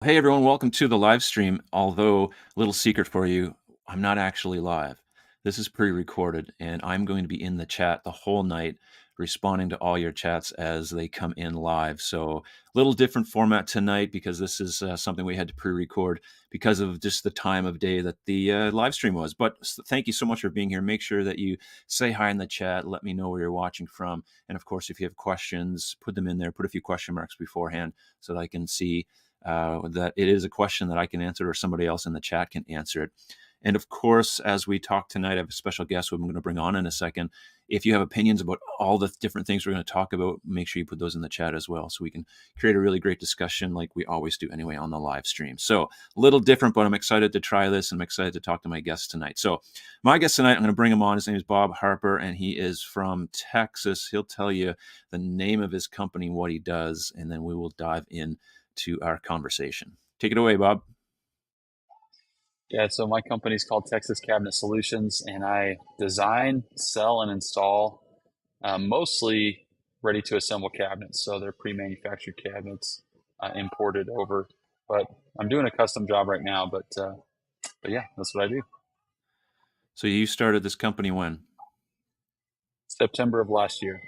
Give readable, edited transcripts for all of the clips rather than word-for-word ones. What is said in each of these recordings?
Hey everyone, welcome to the live stream. Although, little secret for you, I'm not actually live. This is pre-recorded, and I'm going to be in the chat the whole night, responding to all your chats as they come in live. So, a little different format tonight because this is something we had to pre-record because of just the time of day that the live stream was. But thank you so much for being here. Make sure that you say hi in the chat. Let me know where you're watching from, and of course, if you have questions, put them in there. Put a few question marks beforehand so that I can see that it is a question that I can answer or somebody else in the chat can answer it. And of course, as we talk tonight, I have a special guest who I'm going to bring on in a second. If you have opinions about all the different things we're going to talk about, make sure you put those in the chat as well so we can create a really great discussion like we always do anyway on the live stream. So a little different, but I'm excited to try this and I'm excited to talk to my guest tonight. So my guest tonight, I'm going to bring him on. His name is Bob Harper and he is from Texas. He'll tell you the name of his company, what he does, and then we will dive in to our conversation. Take it away, Bob. Yeah, so my company is called Texas Cabinet Solutions, and I design, sell, and install mostly ready to assemble cabinets. So they're pre-manufactured cabinets imported over. But I'm doing a custom job right now. But yeah, that's what I do. So you started this company when? September of last year,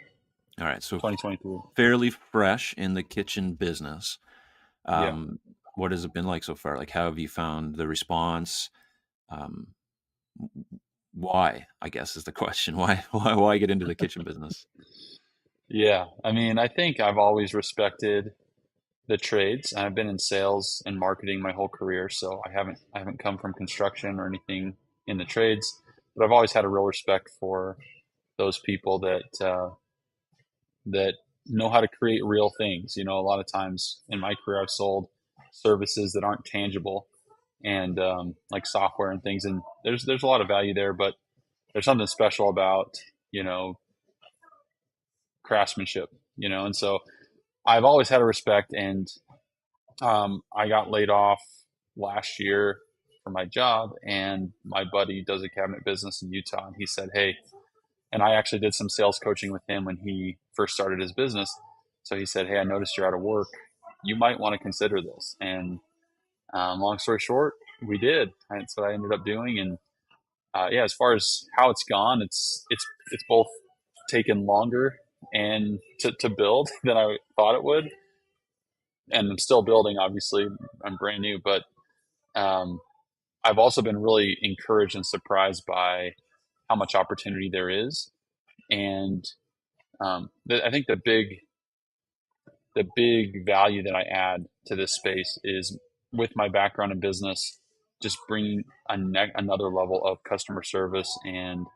All right, so 2023. fairly fresh in the kitchen business. Yeah. Um, what has it been like so far? Like, how have you found the response? Um, why, I guess, is the question. Why get into the kitchen business? Yeah. I mean, I think I've always respected the trades. I've been in sales and marketing my whole career, so I haven't come from construction or anything in the trades, but I've always had a real respect for those people that know how to create real things. You know, a lot of times in my career, I've sold services that aren't tangible and like software and things, and there's a lot of value there, but there's something special about you know craftsmanship. And so I've always had a respect, and I got laid off last year for my job, and my buddy does a cabinet business in Utah, and he said, "Hey," and I actually did some sales coaching with him when he first started his business. So he said, "Hey, I noticed you're out of work. You might want to consider this." And long story short, we did. That's what I ended up doing. And yeah, as far as how it's gone, it's both taken longer and to build than I thought it would. And I'm still building. Obviously, I'm brand new, but um, I've also been really encouraged and surprised by how much opportunity there is. And I think the big value that I add to this space is with my background in business, just bringing another level of customer service and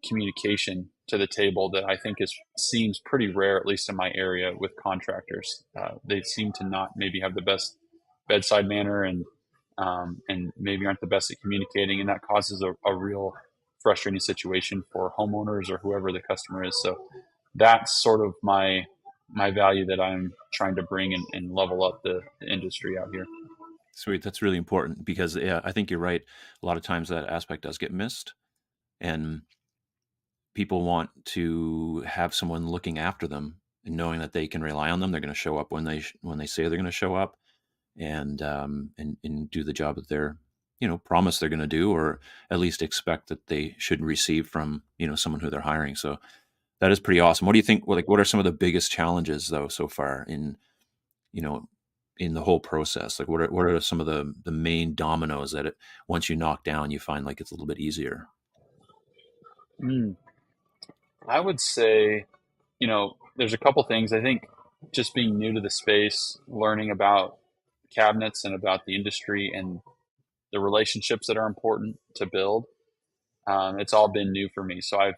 communication to the table that I think is seems pretty rare, at least in my area, with contractors. They seem to not maybe have the best bedside manner and maybe aren't the best at communicating, and that causes a real frustrating situation for homeowners or whoever the customer is. So that's sort of my value that I'm trying to bring and level up the industry out here. Sweet, that's really important because yeah, I think you're right. A lot of times that aspect does get missed, and people want to have someone looking after them and knowing that they can rely on them. They're going to show up when they say they're going to show up, and do the job that they're promise they're going to do, or at least expect that they should receive from someone who they're hiring. So that is pretty awesome. What do you think? Like, what are some of the biggest challenges though so far you know in the whole process? Like, what are some of the main dominoes that once you knock down, you find like it's a little bit easier? Mm, I would say, there's a couple things. I think just being new to the space, learning about cabinets and about the industry and the relationships that are important to build. It's all been new for me. So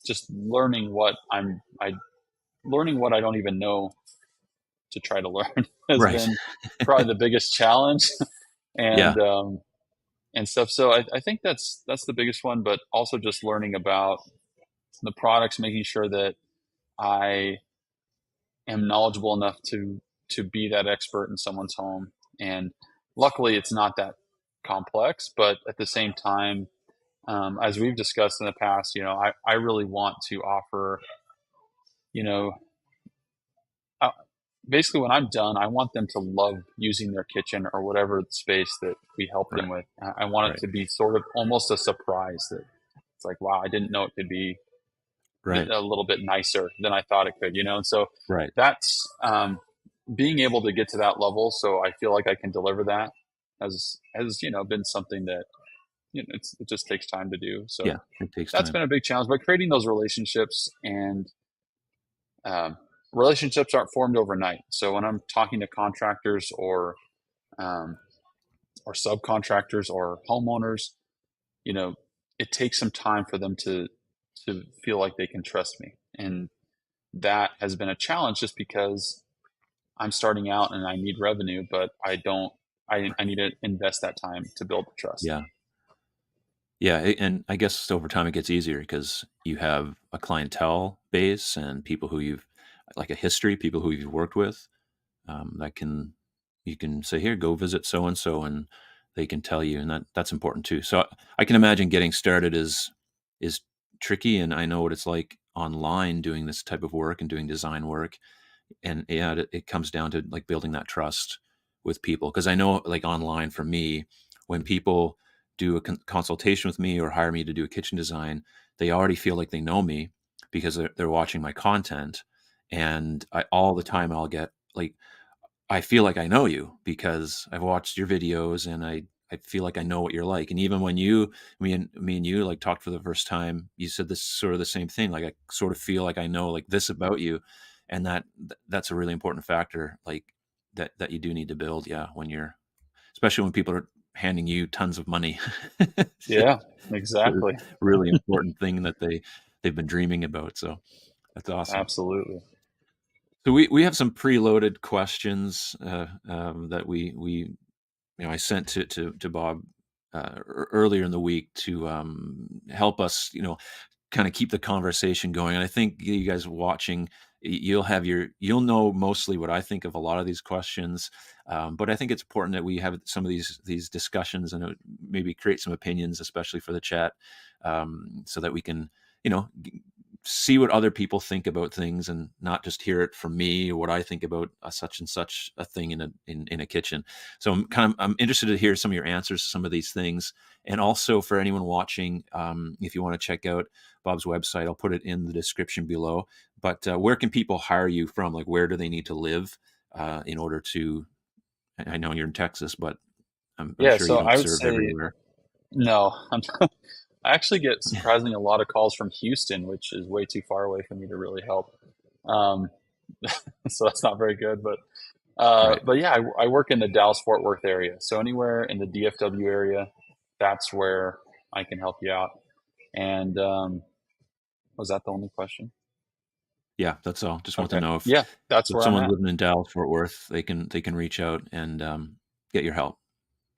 just learning what I don't even know to try to learn has Right. been probably the biggest challenge Yeah. and and stuff. So I think that's the biggest one, but also just learning about the products, making sure that I am knowledgeable enough to be that expert in someone's home. And luckily, it's not that complex, but at the same time, as we've discussed in the past, I really want to offer, you know, basically when I'm done, I want them to love using their kitchen or whatever space that we help them Right. with. I want it Right. to be sort of almost a surprise that it's like, wow, I didn't know it could be Right. a little bit nicer than I thought it could, you know? And so Right. that's being able to get to that level. So I feel like I can deliver that has, been something that, it just takes time to do. So Yeah. It takes that's time. been a big challenge, but creating those relationships and um, relationships aren't formed overnight. So when I'm talking to contractors um, or subcontractors or homeowners, you know, it takes some time for them to feel like they can trust me, and that has been a challenge just because I'm starting out and I need revenue, but I don't. I need to invest that time to build the trust. Yeah. Yeah, and I guess over time it gets easier because you have a clientele base and people who you've like a history, people who you've worked with, that can you can say, "Here, go visit so and so," and they can tell you, and that's important too. So I can imagine getting started is tricky, and I know what it's like online doing this type of work and doing design work. And yeah, it comes down to like building that trust with people because I know like online for me, when people do a consultation with me or hire me to do a kitchen design, they already feel like they know me because they're watching my content, and I all the time I'll get like I feel like I know you because I've watched your videos and I feel like I know what you're like. And even when me and you like talked for the first time, you said this sort of the same thing. Like I sort of feel like I know like this about you. And that's a really important factor, like that you do need to build. Yeah. When you're, especially when people are handing you tons of money. It's Yeah, a exactly. really important thing that they've been dreaming about. So that's awesome. Absolutely. So we have some preloaded questions that we I sent to Bob earlier in the week to help us kind of keep the conversation going. And I think you guys watching, you'll know mostly what I think of a lot of these questions. But I think it's important that we have some of these discussions and maybe create some opinions, especially for the chat, so that we can you know see what other people think about things and not just hear it from me or what I think about a such and such a thing in a kitchen. So I'm interested to hear some of your answers to some of these things, and also for anyone watching, if you want to check out Bob's website, I'll put it in the description below. But where can people hire you from? Like, where do they need to live in order to? I know you're in Texas, but I'm Yeah, sure you so don't I would serve say everywhere. no. I actually get surprisingly a lot of calls from Houston, which is way too far away for me to really help. Um, so that's not very good. Right. But yeah, I work in the Dallas Fort Worth area. So anywhere in the DFW area, that's where I can help you out. And was that the only question? Yeah, that's all. Just want to Okay. know Yeah, that's if where I'm someone's at. living in Dallas Fort Worth, they can reach out and get your help.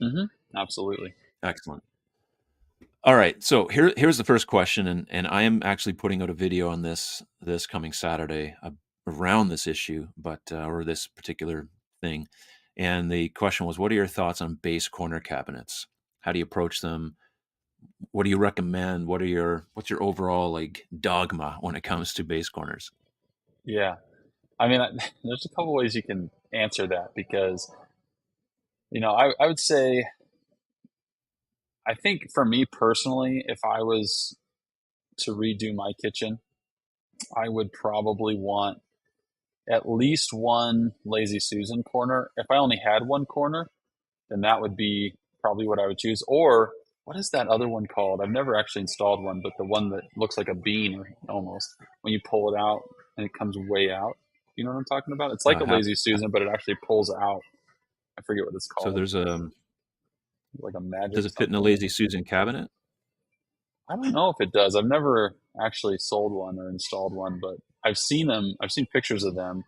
Hmm. Absolutely. Excellent. All right, so here's the first question, and I am actually putting out a video on this coming Saturday around this issue, but or this particular thing. And the question was, what are your thoughts on base corner cabinets? How do you approach them? What do you recommend? What's your overall like dogma when it comes to base corners? Yeah. I mean, there's a couple ways you can answer that because, I would say, I think for me personally, if I was to redo my kitchen, I would probably want at least one Lazy Susan corner. If I only had one corner, then that would be probably what I would choose. Or what is that other one called? I've never actually installed one, but the one that looks like a bean almost when you pull it out and it comes way out. You know what I'm talking about? It's like a How, Lazy Susan, but it actually pulls out. I forget what it's so called, there's a like a magic does it fit in a something. lazy Susan cabinet? I don't know if it does. I've never actually sold one or installed one, but I've seen them. I've seen pictures of them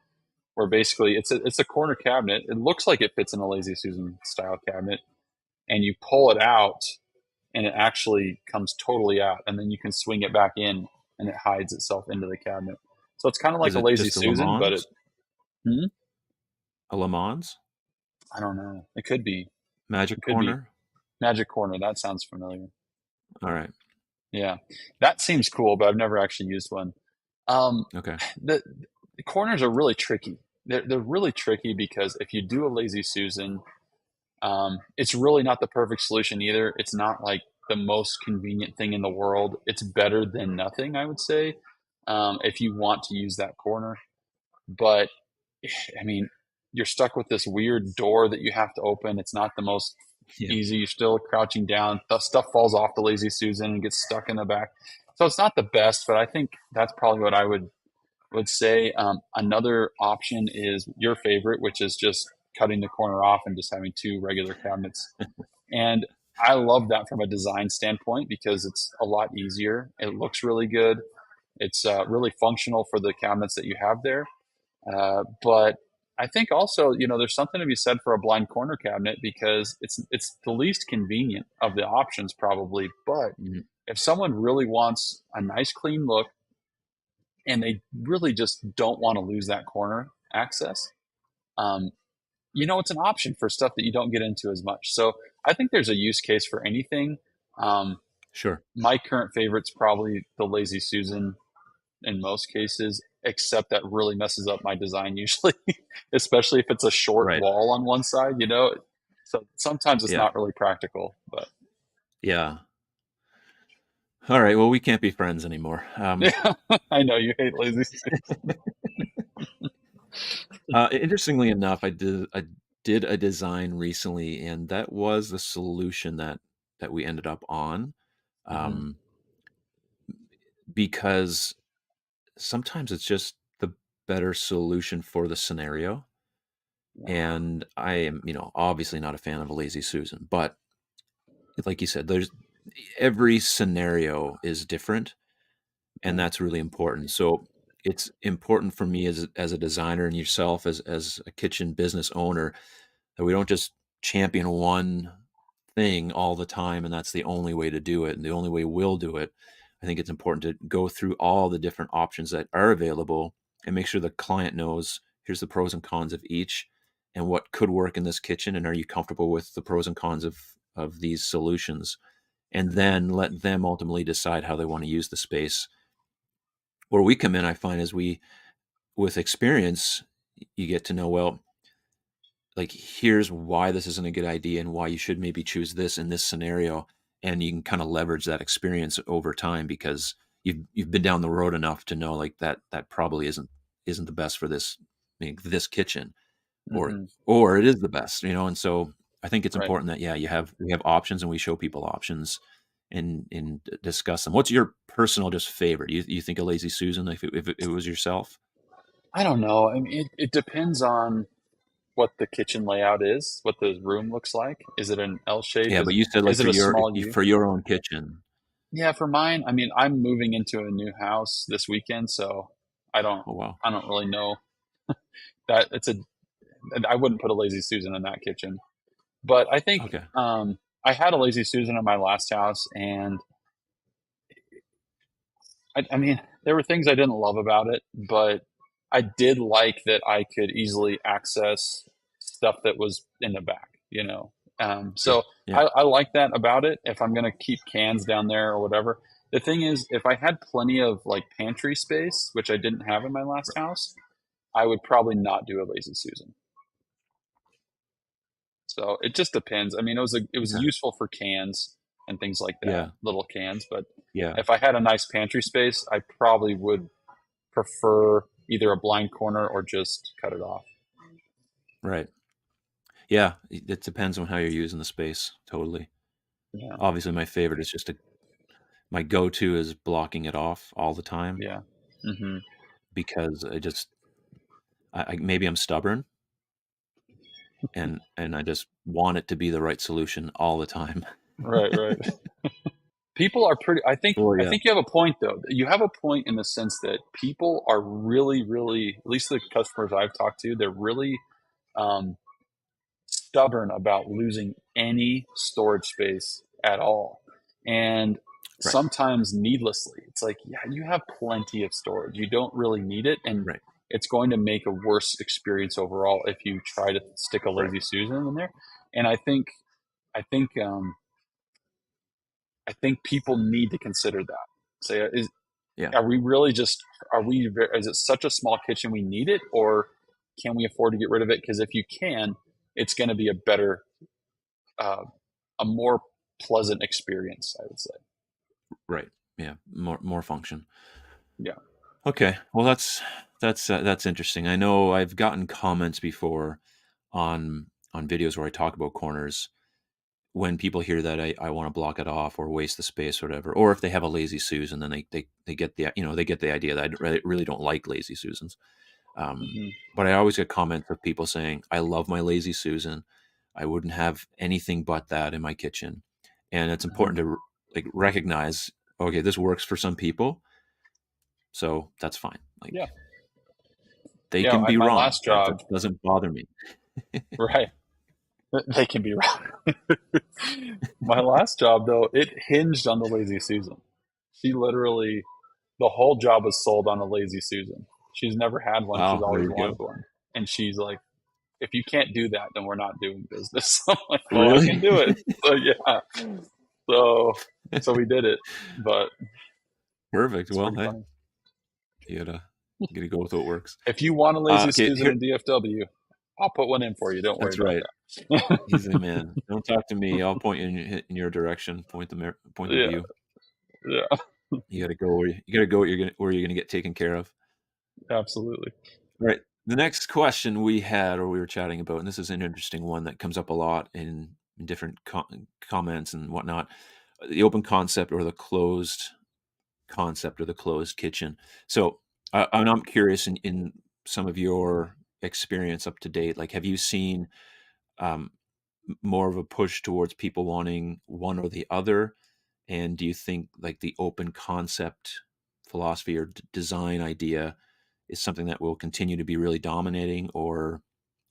where basically it's a corner cabinet. It looks like it fits in a Lazy Susan style cabinet, and you pull it out, and it actually comes totally out, and then you can swing it back in, and it hides itself into the cabinet. So it's kind of like Is a it Lazy just a Le Susan, but Mans? hmm, A Le Mans I don't know. It could be. magic It could be corner? Magic Corner. That sounds familiar. All right. Yeah, that seems cool, but I've never actually used one. Um, Okay. the corners are really tricky. they're really tricky because if you do a lazy Susan, it's really not the perfect solution either. It's not like the most convenient thing in the world. It's better than nothing, I would say, if you want to use that corner. But I mean, you're stuck with this weird door that you have to open. It's not the most Yeah. easy. You're still crouching down. The stuff falls off the lazy Susan and gets stuck in the back. So it's not the best, but I think that's probably what I would say. Another option is your favorite, which is just cutting the corner off and just having two regular cabinets. And I love that from a design standpoint because it's a lot easier. It looks really good. It's really functional for the cabinets that you have there. But I think also, there's something to be said for a blind corner cabinet because it's the least convenient of the options probably. But Mhm. if someone really wants a nice clean look and they really just don't want to lose that corner access, um, it's an option for stuff that you don't get into as much. So I think there's a use case for anything. Um, Sure. my current favorite's probably the Lazy Susan in most cases, except that really messes up my design usually, especially if it's a short Right. wall on one side. So sometimes it's Yeah. not really practical, but Yeah. All right. Well, we can't be friends anymore. yeah, I know you hate Lazy Susan. Interestingly enough, I did a design recently, and that was the solution that we ended up on, Mm-hmm. um, because sometimes it's just the better solution for the scenario. Yeah. And I am, obviously not a fan of a lazy Susan, but like you said, there's every scenario is different, and Yeah. that's really important. So it's important for me as a designer and yourself as a kitchen business owner that we don't just champion one thing all the time and that's the only way to do it and the only way we'll do it. I think it's important to go through all the different options that are available and make sure the client knows here's the pros and cons of each and what could work in this kitchen and are you comfortable with the pros and cons of these solutions, and then let them ultimately decide how they want to use the space. Where we come in, I find, is we, with experience, you get to know, well, like, here's why this isn't a good idea and why you should maybe choose this in this scenario. And you can kind of leverage that experience over time because you've been down the road enough to know like that probably isn't the best for this, this kitchen, or Mm-hmm. or it is the best, and so I think it's Right. important that, yeah, we have options and we show people options and discuss them. What's your personal just favorite? You think a lazy Susan if it was yourself? I don't know. I mean, it depends on what the kitchen layout is, what the room looks like. Is it an L shape? Yeah, but you said like Is it a small U? for your own kitchen. Yeah, for mine, I mean, I'm moving into a new house this weekend, so I don't Oh wow. I don't really know that I wouldn't put a lazy Susan in that kitchen. But I think Okay. I had a lazy Susan in my last house, and I mean, there were things I didn't love about it, but I did like that I could easily access stuff that was in the back. Sure. So Yeah. I like that about it. If I'm going to keep cans down there or whatever, the thing is, if I had plenty of like pantry space, which I didn't have in my last house, I would probably not do a lazy Susan. So it just depends. I mean, it was Okay. useful for cans and things like that, Yeah. little cans. But Yeah. if I had a nice pantry space, I probably would prefer either a blind corner or just cut it off. Right. Yeah. It depends on how you're using the space. Totally. Yeah, Obviously, my favorite is my go-to is blocking it off all the time yeah, hmm because maybe I'm stubborn and I just want it to be the right solution all the time. right, right. People are pretty. I think. Well, I yeah. think you have a point, though. You have a point in the sense that people are really, really. At least the customers I've talked to, they're really um, stubborn about losing any storage space at all, and Right. sometimes needlessly. It's like, yeah, you have plenty of storage. You don't really need it, and Right. it's going to make a worse experience overall if you try to stick a Right. lazy Susan in there. And I think, I think people need to consider that. Say, Yeah. are we really just, are we, is it such a small kitchen we need it, or can we afford to get rid of it? Because if you can, it's going to be a better, uh, a more pleasant experience, I would say. Right. Yeah. More function. Yeah. Okay. Well, that's interesting. I know I've gotten comments before on videos where I talk about corners. When people hear that, I want to block it off or waste the space or whatever, or if they have a lazy Susan, then they get the they get the idea that really don't like lazy Susans. Um, Hmm. but I always get comments of people saying, "I love my lazy Susan. I wouldn't have anything but that in my kitchen." And it's Hmm. important to like recognize, okay, this works for some people, so that's fine. Yeah. Like they Yeah. can be My wrong. last That job, doesn't bother me. right. They can be wrong. My last job, though, it hinged on the lazy Susan. She literally, the whole job was sold on a lazy Susan. She's never had one. She's Wow, there always you go. wanted one. And she's like, if you can't do that, then we're not doing business. I'm like, well, I can Really? do it. So yeah. So we did it, but Perfect. it's Well, pretty hey, funny. you gotta go with what works. If you want a lazy Okay, Susan here. in DFW, I'll put one in for you. Don't worry That's about right. that. He's the man. Don't talk to me. I'll point you in your direction. Point the Yeah, view. yeah, You gotta go you gotta go where you're gonna get taken care of. absolutely. All right. The next question we had or we were chatting about, and this is an interesting one that comes up a lot in different comments and whatnot. The open concept or the closed concept or the closed kitchen. So I'm curious in some of your experience up to date. Like, have you seen um, more of a push towards people wanting one or the other? And do you think like the open concept philosophy or design idea is something that will continue to be really dominating, or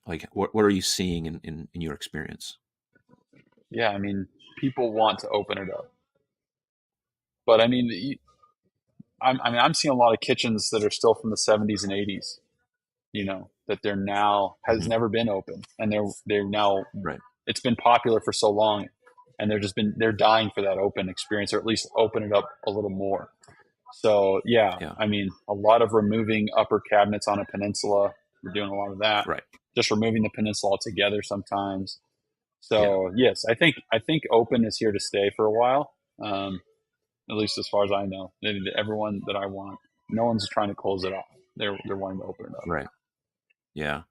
like what are you seeing in your experience? Yeah, I mean, people want to open it up, but I mean, I'm seeing a lot of kitchens that are still from the 70s and 80s. That they're now has Hmm. never been open, and they're now Right. it's been popular for so long, and they're dying for that open experience, or at least open it up a little more. So yeah, Yeah. I mean, a lot of removing upper cabinets on a peninsula. We're doing a lot of that. Right. Just removing the peninsula altogether sometimes. Yeah. So yes, I think open is here to stay for a while. At least as far as I know, everyone that I want, no one's trying to close it off. They're wanting to open it up. Right. Yeah.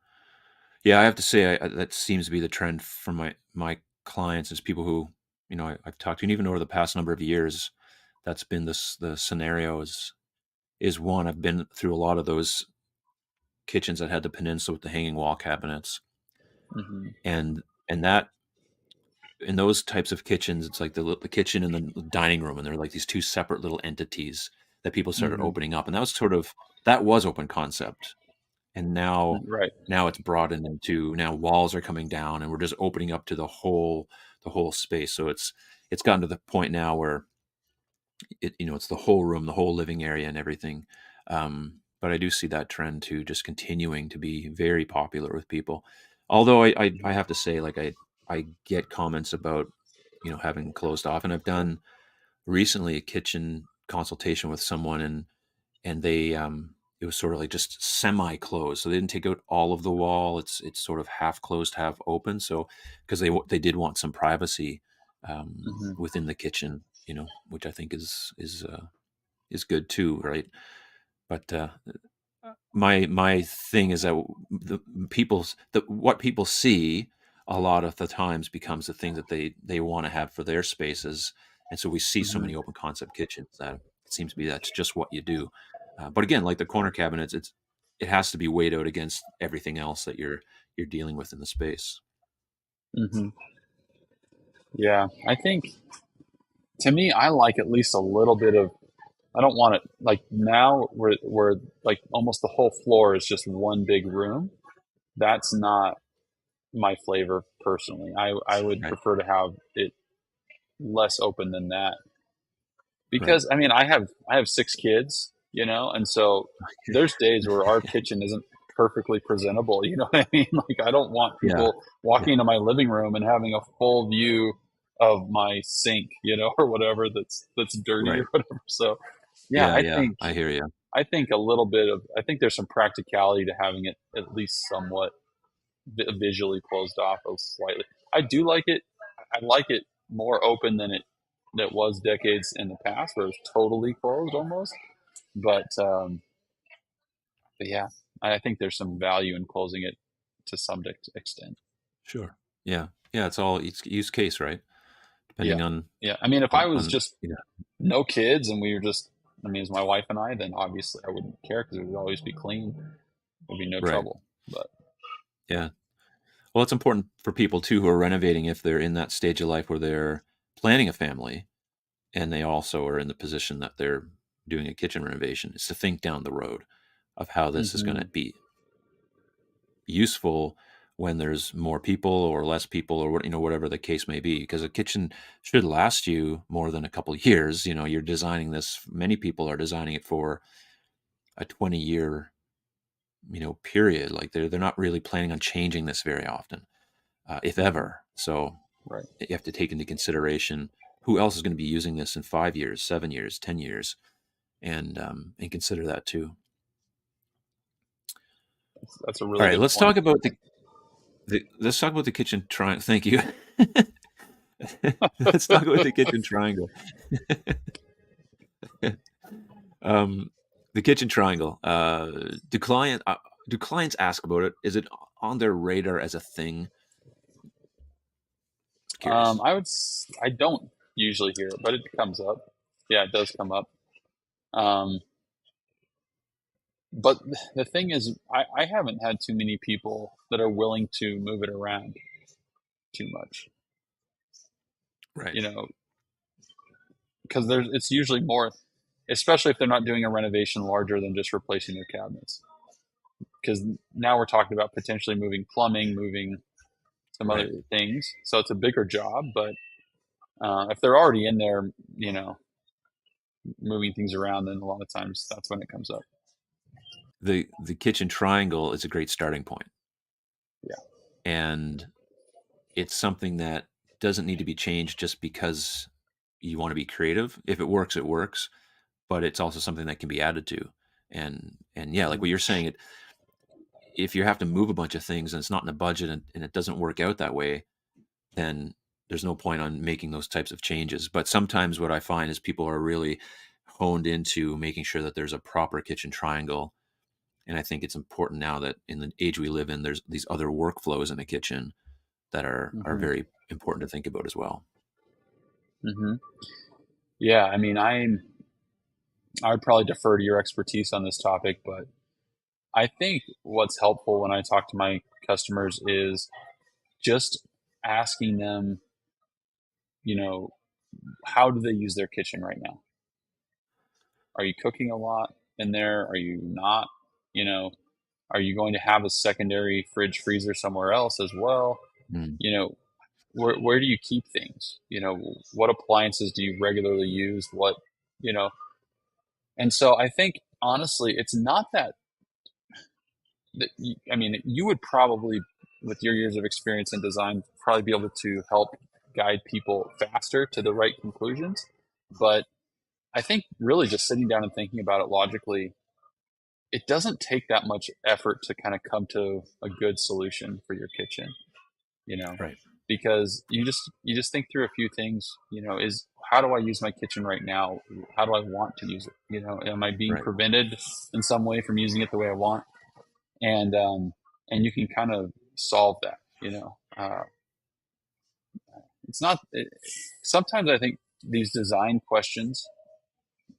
Yeah. I have to say that seems to be the trend for my clients is people who I've talked to, and even over the past number of years, that's been the scenario is one. I've been through a lot of those kitchens that had the peninsula with the hanging wall cabinets, Hmm. and that in those types of kitchens, it's like the kitchen and the dining room, and they're like these two separate little entities that people started Hmm. opening up, and that was open concept, and Right. now it's broadened into now walls are coming down, and we're just opening up to the whole space. So it's gotten to the point now where it's the whole room, the whole living area, and everything. But I do see that trend to just continuing to be very popular with people. Although I Hmm. have to say, like I get comments about having closed off, and I've done recently a kitchen consultation with someone, and they it was sort of like just semi closed, so they didn't take out all of the wall. It's sort of half closed, half open. So because they did want some privacy Hmm. within the kitchen, which I think is good too, right? But my thing is that what people see a lot of the times becomes the thing that they want to have for their spaces, and so we see so Hmm. many open concept kitchens that it seems to be that's just what you do. But again, like the corner cabinets, it has to be weighed out against everything else that you're dealing with in the space. Hmm. Yeah, I think to me, I like at least a little bit of. I don't want it like now we're like almost the whole floor is just one big room. That's not my flavor personally. I would Right. prefer to have it less open than that, Right. because I mean I have 6 kids, and so there's days where our kitchen isn't perfectly presentable. You know what I mean? Like I don't want Yeah. people walking into my living room and having a full view of my sink, or whatever that's dirty or Right. whatever. So yeah, Yeah. I Yeah. think I hear you. I think a little bit of, I think there's some practicality to having it at least somewhat visually closed off slightly. I do like it. I like it more open than that was decades in the past where it was totally closed almost. But yeah, I think there's some value in closing it to some extent. Sure. Yeah. Yeah, it's all it's use case, right? Yeah. Depending on Yeah. I mean, if I was on just no kids and we were just, I mean, it's my wife and I, then obviously I wouldn't care because it would always be clean. There'd be no right. trouble. But Yeah. Well, it's important for people too who are renovating if they're in that stage of life where they're planning a family and they also are in the position that they're doing a kitchen renovation is to think down the road of how this is going hmm to be useful when there's more people or less people or whatever the case may be, because a kitchen should last you more than a couple of years. You're designing this, many people are designing it for a 20-year period. Like they're not really planning on changing this very often, if hmm ever. So right. you have to take into consideration who else is going to be using this in 5 years, 7 years, 10 years, and consider that too. That's a All really right, good let's point. talk about the kitchen triangle. Thank you. Let's talk about the kitchen triangle. um, the kitchen triangle. Do clients ask about it? Is it on their radar as a thing? Curious. I don't usually hear it, but it comes up. Yeah, it does come up. Um, but the thing is, I haven't had too many people that are willing to move it around too much, Right. you know, because it's usually more, especially if they're not doing a renovation larger than just replacing their cabinets. Because now we're talking about potentially moving plumbing, moving some other Right. things. So it's a bigger job, but if they're already in there, moving things around, then a lot of times that's when it comes up. The kitchen triangle is a great starting point, Yeah. and it's something that doesn't need to be changed just because you want to be creative. If it works, it works, but it's also something that can be added to. And yeah, like what hmm you're saying, if you have to move a bunch of things and it's not in the budget and it doesn't work out that way, then there's no point on making those types of changes. But sometimes what I find is people are really honed into making sure that there's a proper kitchen triangle. And I think it's important now that in the age we live in, there's these other workflows in the kitchen that are hmm very important to think about as well. hmm Yeah. I mean, I'd probably defer to your expertise on this topic, but I think what's helpful when I talk to my customers is just asking them, you know, how do they use their kitchen right now? Are you cooking a lot in there? Are you not? You know, are you going to have a secondary fridge freezer somewhere else as well? Mm, You know, where do you keep things? You know, what appliances do you regularly use? You know, and so I think honestly, it's not I mean, you would probably, with your years of experience in design, probably be able to help guide people faster to the right conclusions. But I think really just sitting down and thinking about it logically, it doesn't take that much effort to kind of come to a good solution for your kitchen, you know, right, because you just think through a few things, is how do I use my kitchen right now? How do I want to use it? Am I being right. prevented in some way from using it the way I want? And you can kind of solve that. It's not. Sometimes I think these design questions,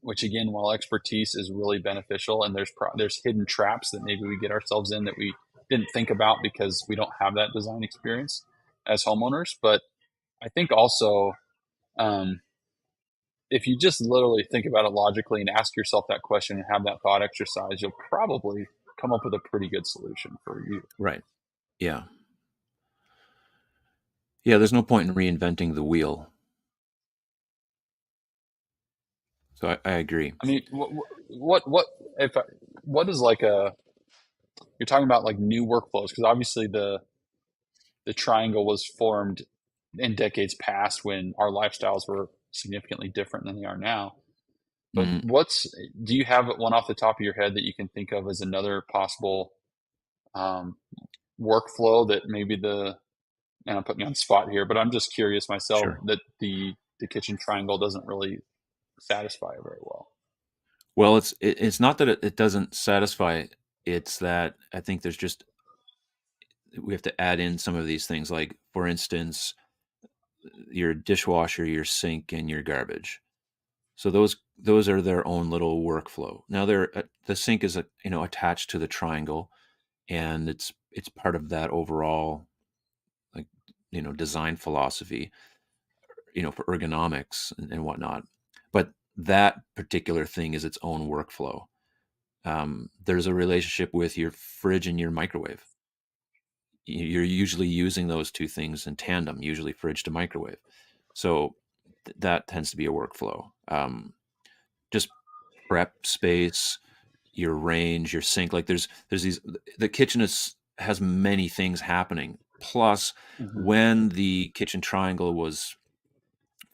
which again, while expertise is really beneficial, and there's hidden traps that maybe we get ourselves in that we didn't think about because we don't have that design experience as homeowners. But I think also, um, if you just literally think about it logically and ask yourself that question and have that thought exercise, you'll probably come up with a pretty good solution for you. Right. Yeah. Yeah. There's no point in reinventing the wheel. So I agree. I mean, what if what is like a you're talking about like new workflows, because obviously the triangle was formed in decades past when our lifestyles were significantly different than they are now. But Mhm. do you have one off the top of your head that you can think of as another possible um, workflow that maybe and I'm putting you on the spot here, but I'm just curious myself Sure. that the kitchen triangle doesn't really satisfy very well. Well, it's not that it doesn't satisfy, it's that I think there's just we have to add in some of these things, like, for instance, your dishwasher, your sink, and your garbage. So those are their own little workflow. Now the sink is, attached to the triangle, and it's part of that overall, like, design philosophy, for ergonomics and whatnot. But that particular thing is its own workflow. There's a relationship with your fridge and your microwave. You're usually using those two things in tandem, usually fridge to microwave. So that tends to be a workflow. Just prep space, your range, your sink. Like there's these. The kitchen has many things happening. Plus, Hmm. when the kitchen triangle was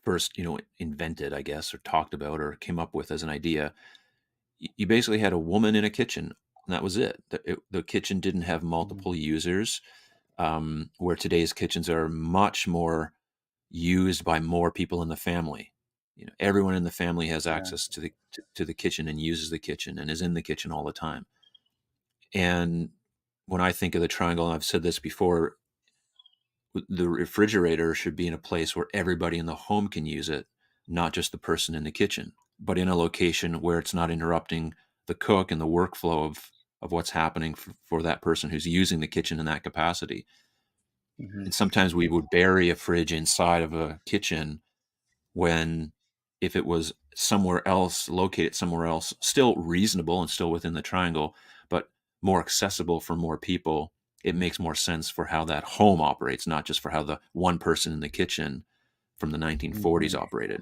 first, invented, I guess, or talked about, or came up with as an idea, you basically had a woman in a kitchen, and that was it. The kitchen didn't have Hmm. multiple users, where today's kitchens are much more used by more people in the family. Everyone in the family has Yeah. access to the kitchen and uses the kitchen and is in the kitchen all the time. And when I think of the triangle, and I've said this before, the refrigerator should be in a place where everybody in the home can use it, not just the person in the kitchen, but in a location where it's not interrupting the cook and the workflow of what's happening for that person who's using the kitchen in that capacity. Hmm. And sometimes we would bury a fridge inside of a kitchen when, if it was somewhere else, located somewhere else, still reasonable and still within the triangle, but more accessible for more people, it makes more sense for how that home operates, not just for how the one person in the kitchen from the 1940s Hmm. operated.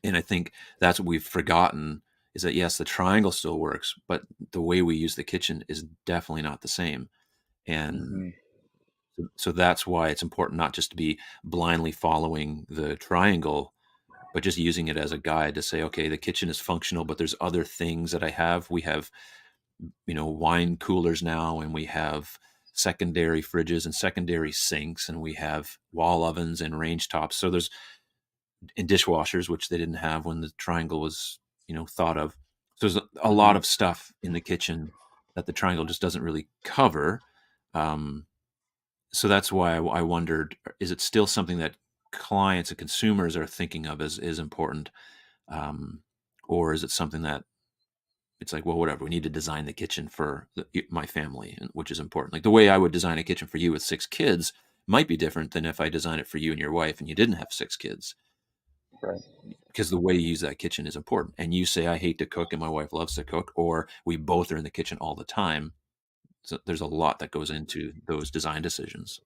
And I think that's what we've forgotten, is that yes, the triangle still works, but the way we use the kitchen is definitely not the same. And Hmm. so that's why it's important not just to be blindly following the triangle, but just using it as a guide to say, okay, the kitchen is functional, but there's other things that I have. We have, wine coolers now, and we have secondary fridges and secondary sinks, and we have wall ovens and range tops. So there's and dishwashers, which they didn't have when the triangle was, thought of. So there's a lot Hmm. of stuff in the kitchen that the triangle just doesn't really cover. Um, so that's why I wondered, is it still something that clients and consumers are thinking of as is important? Um, or is it something that it's like, well, whatever, we need to design the kitchen for my family, which is important. Like the way I would design a kitchen for you with six kids might be different than if I design it for you and your wife and you didn't have six kids, Right. because the way you use that kitchen is important. And you say, I hate to cook and my wife loves to cook, or we both are in the kitchen all the time. So there's a lot that goes into those design decisions.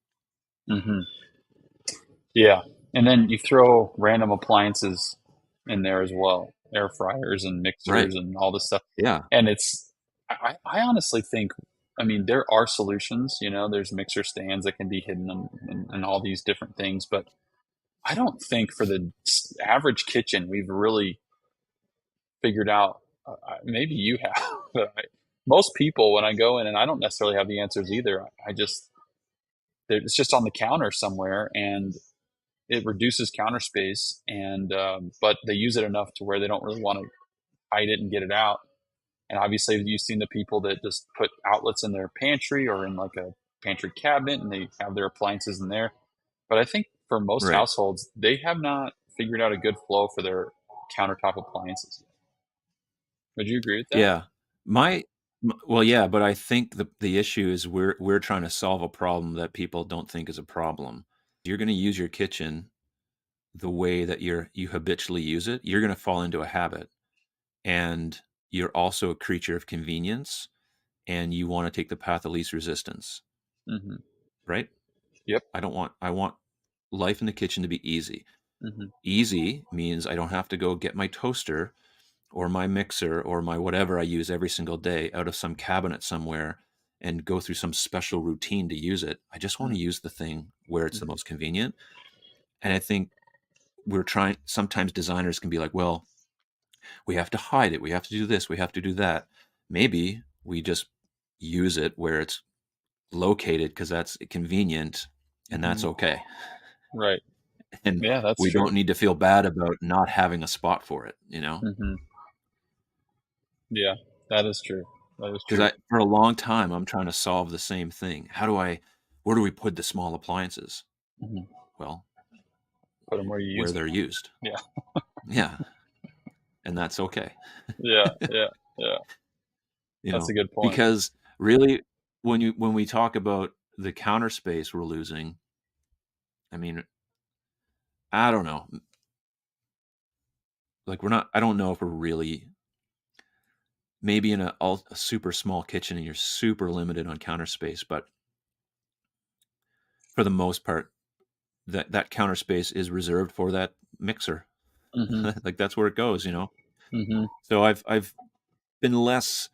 Hmm. Yeah. And then you throw random appliances in there as well, air fryers and Right. mixers and all this stuff. Yeah. And I honestly think, I mean, there are solutions, there's mixer stands that can be hidden and all these different things, but I don't think for the average kitchen, we've really figured out, maybe you have, but most people, when I go in, and I don't necessarily have the answers either, I just, it's just on the counter somewhere and it reduces counter space and but they use it enough to where they don't really want to hide it and get it out. And obviously you've seen the people that just put outlets in their pantry or in like a pantry cabinet and they have their appliances in there. But I think for most Right. households they have not figured out a good flow for their countertop appliances. Would you agree with that? Yeah. Well, yeah, but I think the issue is we're trying to solve a problem that people don't think is a problem. You're going to use your kitchen the way that you habitually use it. You're going to fall into a habit, and you're also a creature of convenience, and you want to take the path of least resistance, Hmm. right? Yep. I want life in the kitchen to be easy. Hmm. Easy means I don't have to go get my toaster or my mixer or my whatever I use every single day out of some cabinet somewhere and go through some special routine to use it. I just want to use the thing where it's the Hmm. most convenient. And I think we're trying, sometimes designers can be like, well, we have to hide it. We have to do this. We have to do that. Maybe we just use it where it's located because that's convenient and that's Hmm. okay. Right. And Yeah, that's we true. don't need to feel bad about not having a spot for it, you know? Hmm. Yeah, that is true. That is Because true. for a long time, I'm trying to solve the same thing. Where do we put the small appliances? Hmm. Well, Put them where you where use them. they're used. Yeah. Yeah. And that's okay. Yeah. Yeah. Yeah. You That's a know, good point. because really when we talk about the counter space we're losing, I mean, I don't know. Like I don't know if we're really maybe in a super small kitchen and you're super limited on counter space, but for the most part, that counter space is reserved for that mixer. Hmm. Like that's where it goes, you know. Hmm. So I've been less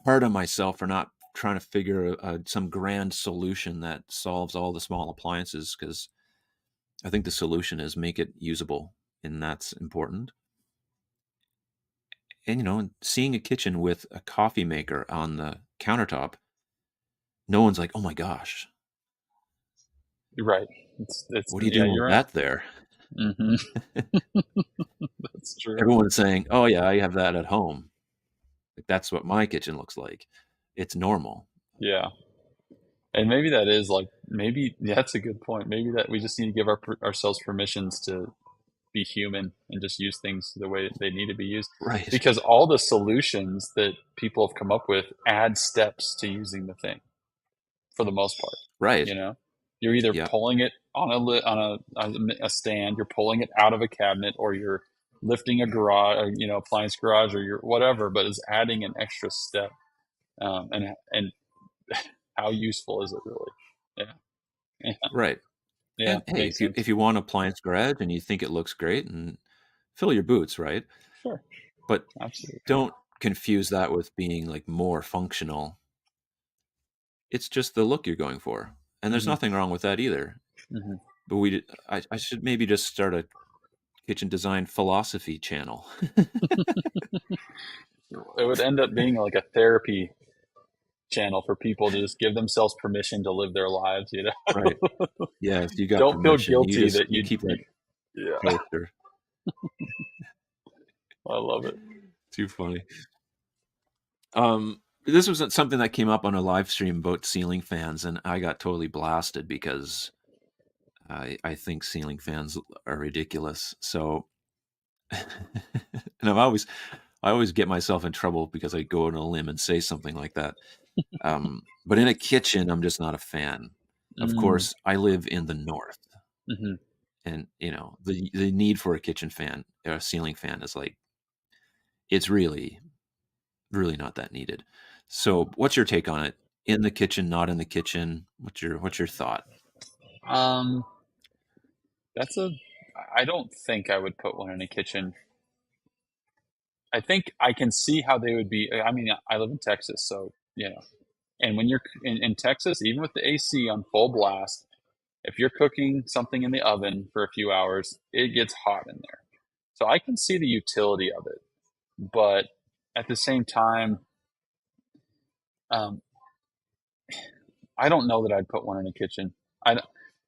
hard on myself for not trying to figure some grand solution that solves all the small appliances because I think the solution is make it usable, and that's important. And seeing a kitchen with a coffee maker on the countertop, no one's like, "Oh my gosh, You're right. It's what are you yeah, doing you're with right. that there?" Hmm. That's true. Everyone's saying, "Oh yeah, I have that at home. Like that's what my kitchen looks like. It's normal." Yeah. And maybe that is like maybe yeah, that's a good point. Maybe that we just need to give ourselves permissions to be human and just use things the way they need to be used. Right. Because all the solutions that people have come up with add steps to using the thing for the most part. Right. You know, you're either Yeah. pulling it on a stand, you're pulling it out of a cabinet, or you're lifting a garage, or, appliance garage, or you're whatever. But is adding an extra step, and how useful is it really? Yeah, yeah, Right. yeah. And hey, Makes sense. if you want appliance garage and you think it looks great, and fill your boots, right? Sure, But absolutely. don't confuse that with being like more functional. It's just the look you're going for, and there's Hmm. nothing wrong with that either. Hmm. But I should maybe just start a kitchen design philosophy channel. It would end up being like a therapy channel for people to just give themselves permission to live their lives. Right. Yes, you got Don't feel permission. guilty that You keep that yeah, poster. I love it. Too funny. This was something that came up on a live stream about ceiling fans, and I got totally blasted because I think ceiling fans are ridiculous. So, and I always get myself in trouble because I go on a limb and say something like that. But in a kitchen, I'm just not a fan. Of Mm, course, I live in the north, hmm. and the need for a kitchen fan or a ceiling fan is like it's really not that needed. So, what's your take on it? In the kitchen, not in the kitchen? What's your thought? Um, that's a. I don't think I would put one in a kitchen. I think I can see how they would be. I mean, I live in Texas, so and when you're in Texas, even with the AC on full blast, if you're cooking something in the oven for a few hours, it gets hot in there. So I can see the utility of it, but at the same time, um, I don't know that I'd put one in a kitchen. I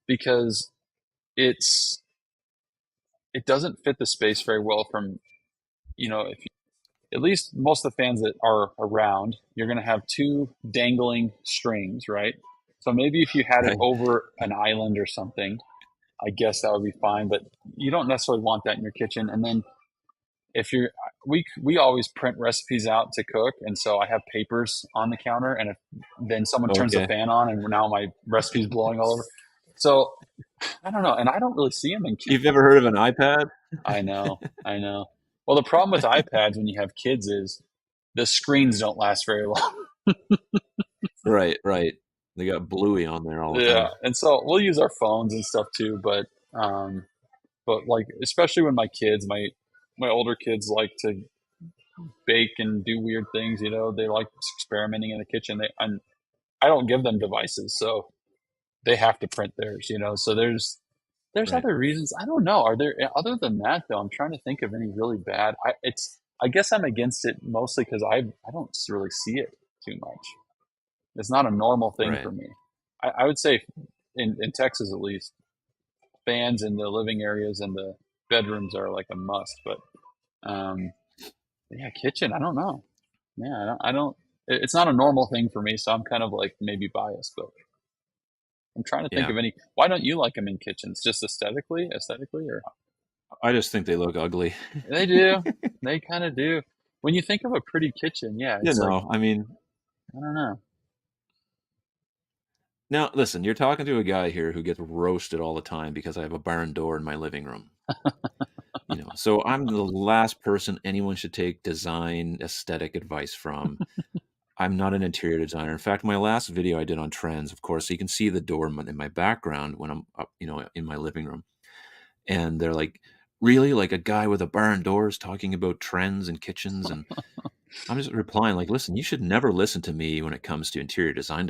because it's it doesn't fit the space very well. From if at least most of the fans that are around, you're going to have two dangling strings, right? So maybe if you had it Right. over an island or something, I guess that would be fine. But you don't necessarily want that in your kitchen. And then if you're we always print recipes out to cook, and so I have papers on the counter, and if then someone turns the Okay. fan on and now my recipe's blowing all over. So I don't know, and I don't really see them in You've ever heard of an iPad? I know. Well, the problem with iPads when you have kids is the screens don't last very long. Right, right. They got Bluey on there all the Yeah, time. and so we'll use our phones and stuff too, but like especially when my older kids like to bake and do weird things. They like experimenting in the kitchen. And I don't give them devices, so they have to print theirs. So there's Right. other reasons. I don't know. Are there other than that though? I'm trying to think of any really bad. It's I guess I'm against it mostly because I don't really see it too much. It's not a normal thing Right. for me. I would say in Texas at least, fans in the living areas and the bedrooms are like a must. But um, yeah, kitchen. I don't know. Yeah, I don't. It's not a normal thing for me, so I'm kind of like maybe biased. But I'm trying to think Yeah. of any. Why don't you like them in kitchens? Just aesthetically, or I just think they look ugly. they do. They kind of do. When you think of a pretty kitchen, yeah, You it's like know, I mean, I don't know. now listen, you're talking to a guy here who gets roasted all the time because I have a barn door in my living room. So I'm the last person anyone should take design aesthetic advice from. I'm not an interior designer. In fact, my last video I did on trends, of course, so you can see the door in my background when I'm up, in my living room. And they're like, really? Like a guy with a barn door is talking about trends and kitchens? And I'm just replying like, listen, you should never listen to me when it comes to interior design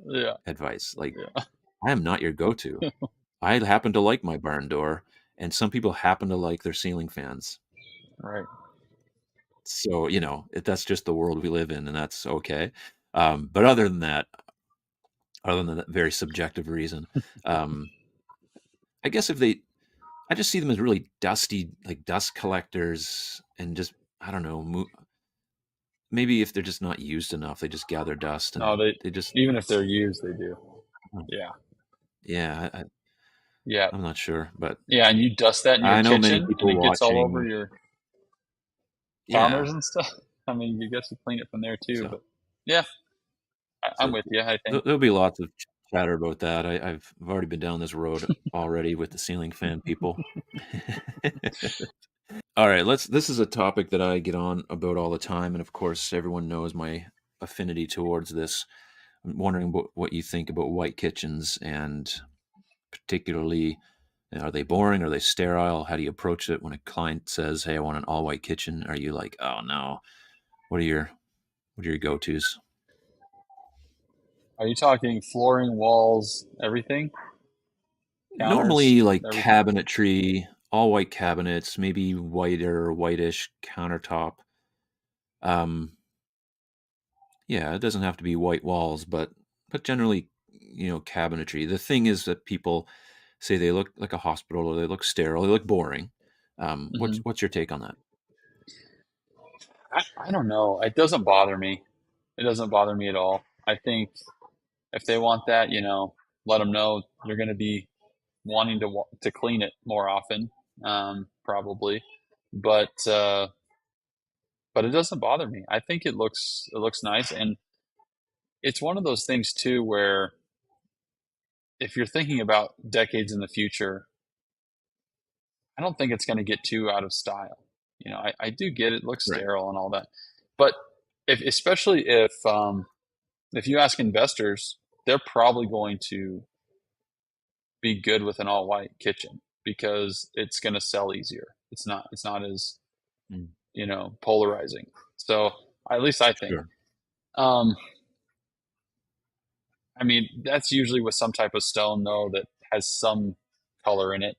Yeah, advice. Like, yeah, I am not your go-to. I happen to like my barn door, and some people happen to like their ceiling fans. right. So, that's just the world we live in, and that's okay. But other than that very subjective reason, um, I guess I just see them as really dusty, like dust collectors, and just I don't know, maybe if they're just not used enough, they just gather dust, No, and they they just even if they're used, they do. Yeah, yeah, yeah, I'm not sure, but yeah. And you dust that in your I know many kitchen, and people it gets all over watching. your Yeah, counters and stuff. I mean, you guess you clean it from there too. so But yeah, I'm so with you. I think. there'll be lots of chatter about that. I've already been down this road already with the ceiling fan people. All right, this is a topic that I get on about all the time, and of course, everyone knows my affinity towards this. I'm wondering what you think about white kitchens, and particularly, are they boring? Are they sterile? How do you approach it when a client says, "Hey, I want an all white kitchen"? Are you like, "Oh no"? What are your go tos? Are you talking flooring, walls, everything, counters, Normally, like everything? cabinetry, all white cabinets, maybe whiter, whitish countertop. Um, Yeah, it doesn't have to be white walls, but generally, cabinetry. The thing is that people say they look like a hospital or they look sterile, they look boring. What's Hmm. what's your take on that? I don't know. It doesn't bother me. It doesn't bother me at all. I think if they want that, let them know you're going to be wanting to clean it more often, probably. But but it doesn't bother me. I think it looks nice, and it's one of those things too where if you're thinking about decades in the future, I don't think it's going to get too out of style. I do get it looks Right. sterile and all that, but especially if you ask investors, they're probably going to be good with an all white kitchen because it's going to sell easier. It's not as Mm, polarizing. So at least I think. sure. Um, I mean, that's usually with some type of stone though that has some color in it.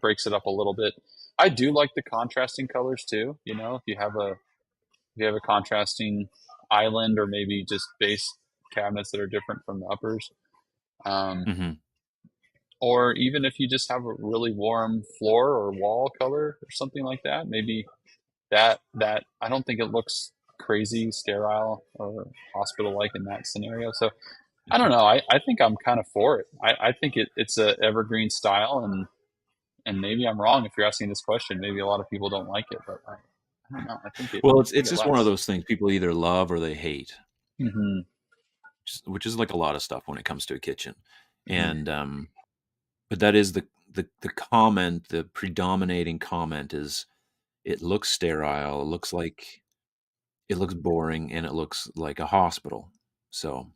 Breaks it up a little bit. I do like the contrasting colors too. If you have a contrasting island or maybe just base cabinets that are different from the uppers. Um, Hmm. or even if you just have a really warm floor or wall color or something like that, maybe that I don't think it looks crazy sterile or hospital like in that scenario. So I don't know. I think I'm kind of for it. I think it's a evergreen style, and maybe I'm wrong if you're asking this question. Maybe a lot of people don't like it, but I don't know. Well, I think it's it just one of lasts. those things people either love or they hate, Hmm. which is like a lot of stuff when it comes to a kitchen. Hmm. And but that is the comment, the predominating comment is it looks sterile, it looks boring, and it looks like a hospital. So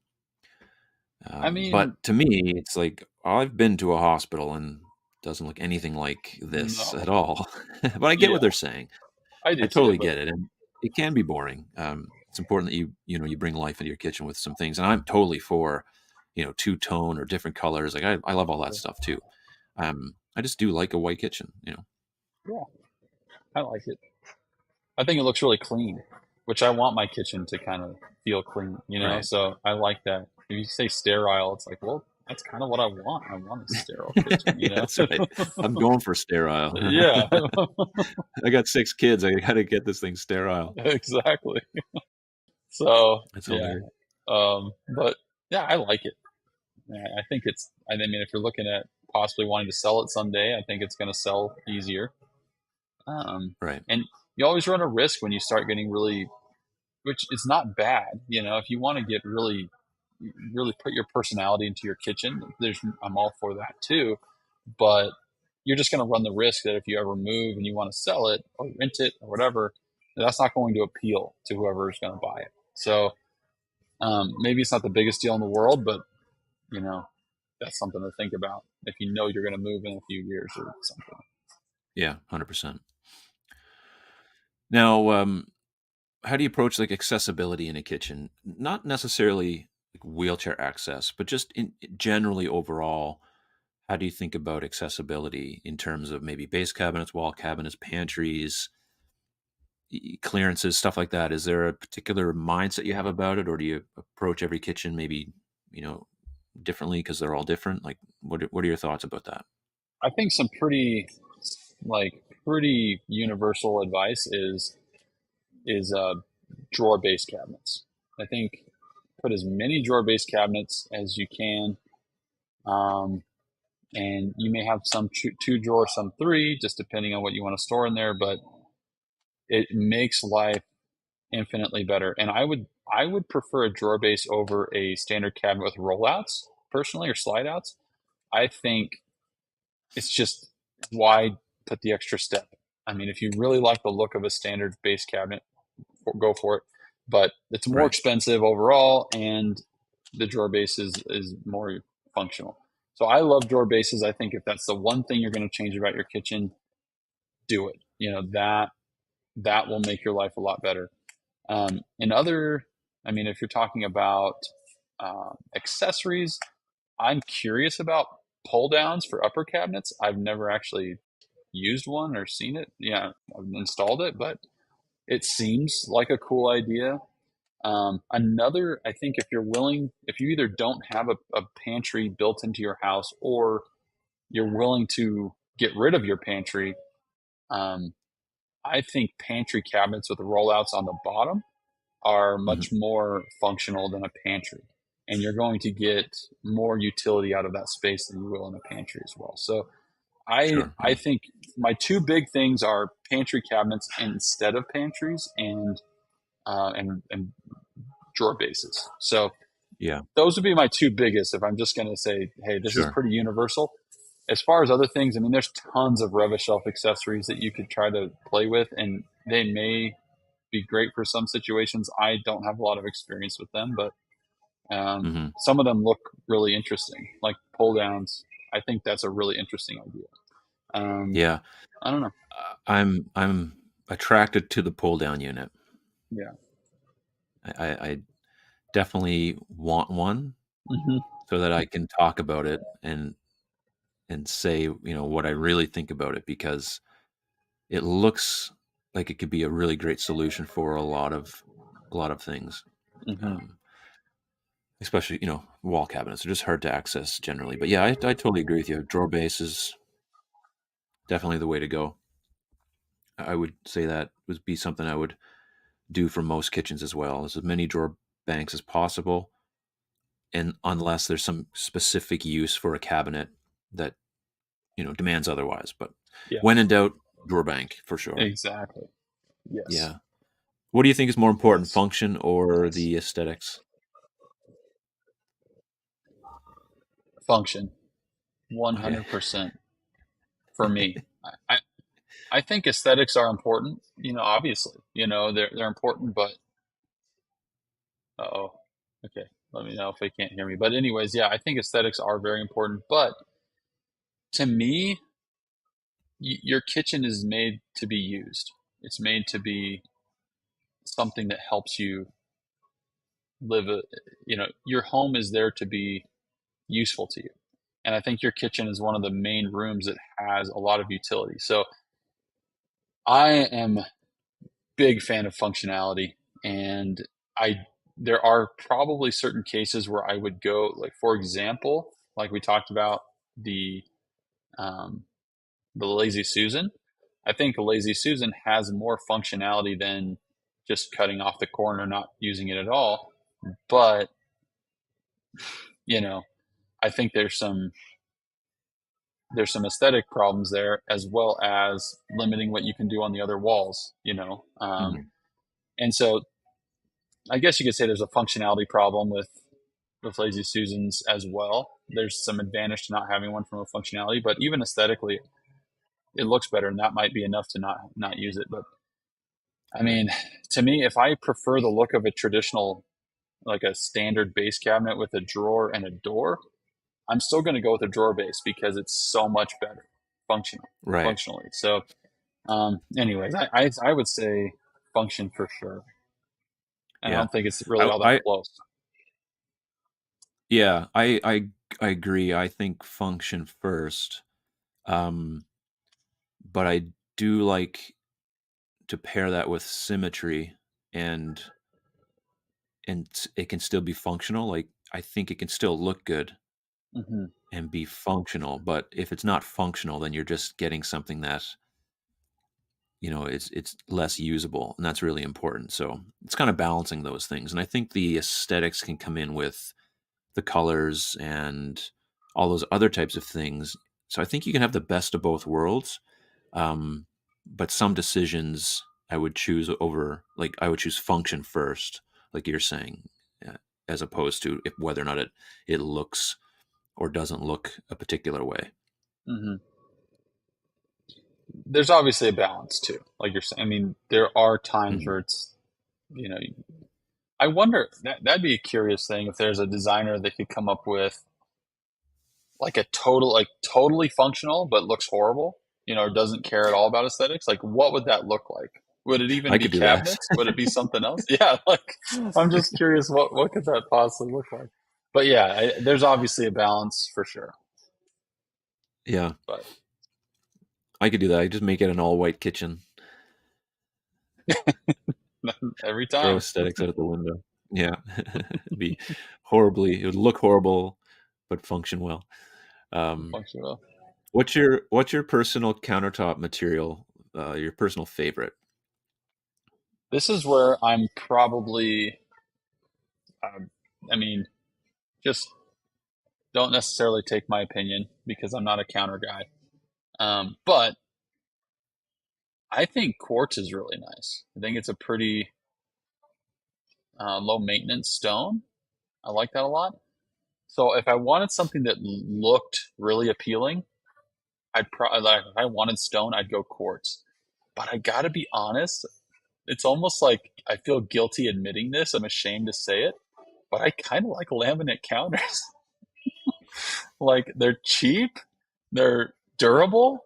I mean, but to me, it's like I've been to a hospital and it doesn't look anything like this no, at all. But I get what yeah, they're saying. I I do too, totally but get it, and it can be boring. It's important that you bring life into your kitchen with some things, and I'm totally for two tone or different colors. Like I love all that stuff too. I just do like a white kitchen. yeah, I like it. I think it looks really clean, which I want my kitchen to kind of feel clean, you know? Right. So I like that. If you say sterile, it's like, well, that's kind of what I want. I want a sterile kitchen, you Yeah, know? that's right. I'm going for sterile. Yeah, I got 6 kids. I gotta get this thing sterile. exactly. So That's yeah, hilarious. but yeah, I like it. I think I mean, if you're looking at possibly wanting to sell it someday, I think it's going to sell easier. Right. And you always run a risk when you start getting really, which is not bad, you know, if you want to get really, really put your personality into your kitchen, I'm all for that too. But you're just going to run the risk that if you ever move and you want to sell it or rent it or whatever, that's not going to appeal to whoever is going to buy it. So maybe it's not the biggest deal in the world, but you know, that's something to think about if you know you're going to move in a few years or something. Yeah, 100%. Now, how do you approach, like, accessibility in a kitchen? Not necessarily, like, wheelchair access, but just in generally overall, how do you think about accessibility in terms of maybe base cabinets, wall cabinets, pantries, clearances, stuff like that? Is there a particular mindset you have about it, or do you approach every kitchen maybe, you know, differently because they're all different? Like, what are your thoughts about that? I think some like pretty universal advice is drawer based cabinets. I think put as many drawer based cabinets as you can. Um, and you may have some two drawers, some three, just depending on what you want to store in there, but it makes life infinitely better. And I would prefer a drawer base over a standard cabinet with rollouts personally, or slide outs. I think it's just, why put the extra step? I mean, if you really like the look of a standard base cabinet, go for it. But it's more Right. expensive overall, and the drawer base is more functional. So I love drawer bases. I think if that's the one thing you're going to change about your kitchen, do it. You know, that will make your life a lot better. And other, I mean, if you're talking about accessories, I'm curious about pull downs for upper cabinets. I've never actually used one or seen it. Yeah, I've installed it, but it seems like a cool idea. Another, I think if you're willing, if you either don't have a pantry built into your house, or you're willing to get rid of your pantry, um, I think pantry cabinets with rollouts on the bottom are much Hmm. more functional than a pantry. And you're going to get more utility out of that space than you will in a pantry as well. So I Sure. I Yeah. think my two big things are pantry cabinets instead of pantries, and drawer bases. So Yeah. those would be my two biggest. If I'm just going to say, hey, this is Sure. pretty universal. As far as other things, I mean, there's tons of Reva shelf accessories that you could try to play with, and they may be great for some situations. I don't have a lot of experience with them, but Hmm. some of them look really interesting, like pull downs. I think that's a really interesting idea. Um, Yeah. I don't know. I'm attracted to the pull down unit. Yeah. I definitely want one Hmm. so that I can talk about it and say, what I really think about it, because it looks like it could be a really great solution for a lot of things. Hmm. Um, especially, wall cabinets are just hard to access generally. But yeah, I totally agree with you. Drawer base is definitely the way to go. I would say that would be something I would do for most kitchens as well, as many drawer banks as possible. And unless there's some specific use for a cabinet that, demands otherwise. But Yeah. when in doubt, drawer bank for sure. Exactly. Yes. Yeah. What do you think is more important, Yes. function or Yes. the aesthetics? Function. Okay. 100% for me. I think aesthetics are important. You know, obviously, you know, they're important, but oh, okay. Let me know if they can't hear me. But anyways, yeah, I think aesthetics are very important. But to me, your kitchen is made to be used. It's made to be something that helps you live a, you know, your home is there to be useful to you. And I think your kitchen is one of the main rooms that has a lot of utility. So I am big fan of functionality, and I there are probably certain cases where I would go, like for example, like we talked about the um, the Lazy Susan. I think the Lazy Susan has more functionality than just cutting off the corner, not using it at all. But you know, I think there's some aesthetic problems there, as well as limiting what you can do on the other walls. Mhm. And so I guess you could say there's a functionality problem with Lazy Susans as well. There's some advantage to not having one from a functionality, but even aesthetically, it looks better, and that might be enough to not use it. But I Right. mean, to me, if I prefer the look of a traditional, like a standard base cabinet with a drawer and a door, I'm still going to go with a drawer base because it's so much better Right. functionally. So, anyways, I would say function for sure, and I Yeah. don't think it's really I all that I close. yeah, I agree. I think function first. Um, but I do like to pair that with symmetry and it can still be functional. Like I think it can still look good Hmm. and be functional, but if it's not functional, then you're just getting something that, it's less usable, and that's really important. So, it's kind of balancing those things. And I think the aesthetics can come in with the colors and all those other types of things. So I think you can have the best of both worlds. Um, but some decisions I would choose over, like I would choose function first, like you're saying, as opposed to if whether or not it looks or doesn't look a particular way. Hmm. There's obviously a balance too, like you're saying. I mean, there are times Mhm. where it's, you know, I wonder, that'd be a curious thing if there's a designer that could come up with like like totally functional but looks horrible, or doesn't care at all about aesthetics. Like, what would that look like? Would it even I be could do that. cabinets? Would it be something else? Yeah, like I'm just curious, what could that possibly look like? But yeah, there's obviously a balance for sure. Yeah, But I could do that. I just make it an all white kitchen. every Throw time, aesthetics out of the window. Yeah, it'd be horribly. It would look horrible, but function well. Um, functional. what's your personal countertop material? Your personal favorite? This is where I'm probably, um, I mean, just don't necessarily take my opinion because I'm not a counter guy. But I think quartz is really nice. I think it's a pretty low maintenance stone. I like that a lot. So if I wanted something that looked really appealing, I'd probably, like, if I wanted stone, I'd go quartz. But I gotta be honest, it's almost like I feel guilty admitting this. I'm ashamed to say it, but I kind of like laminate counters. Like they're cheap, they're durable.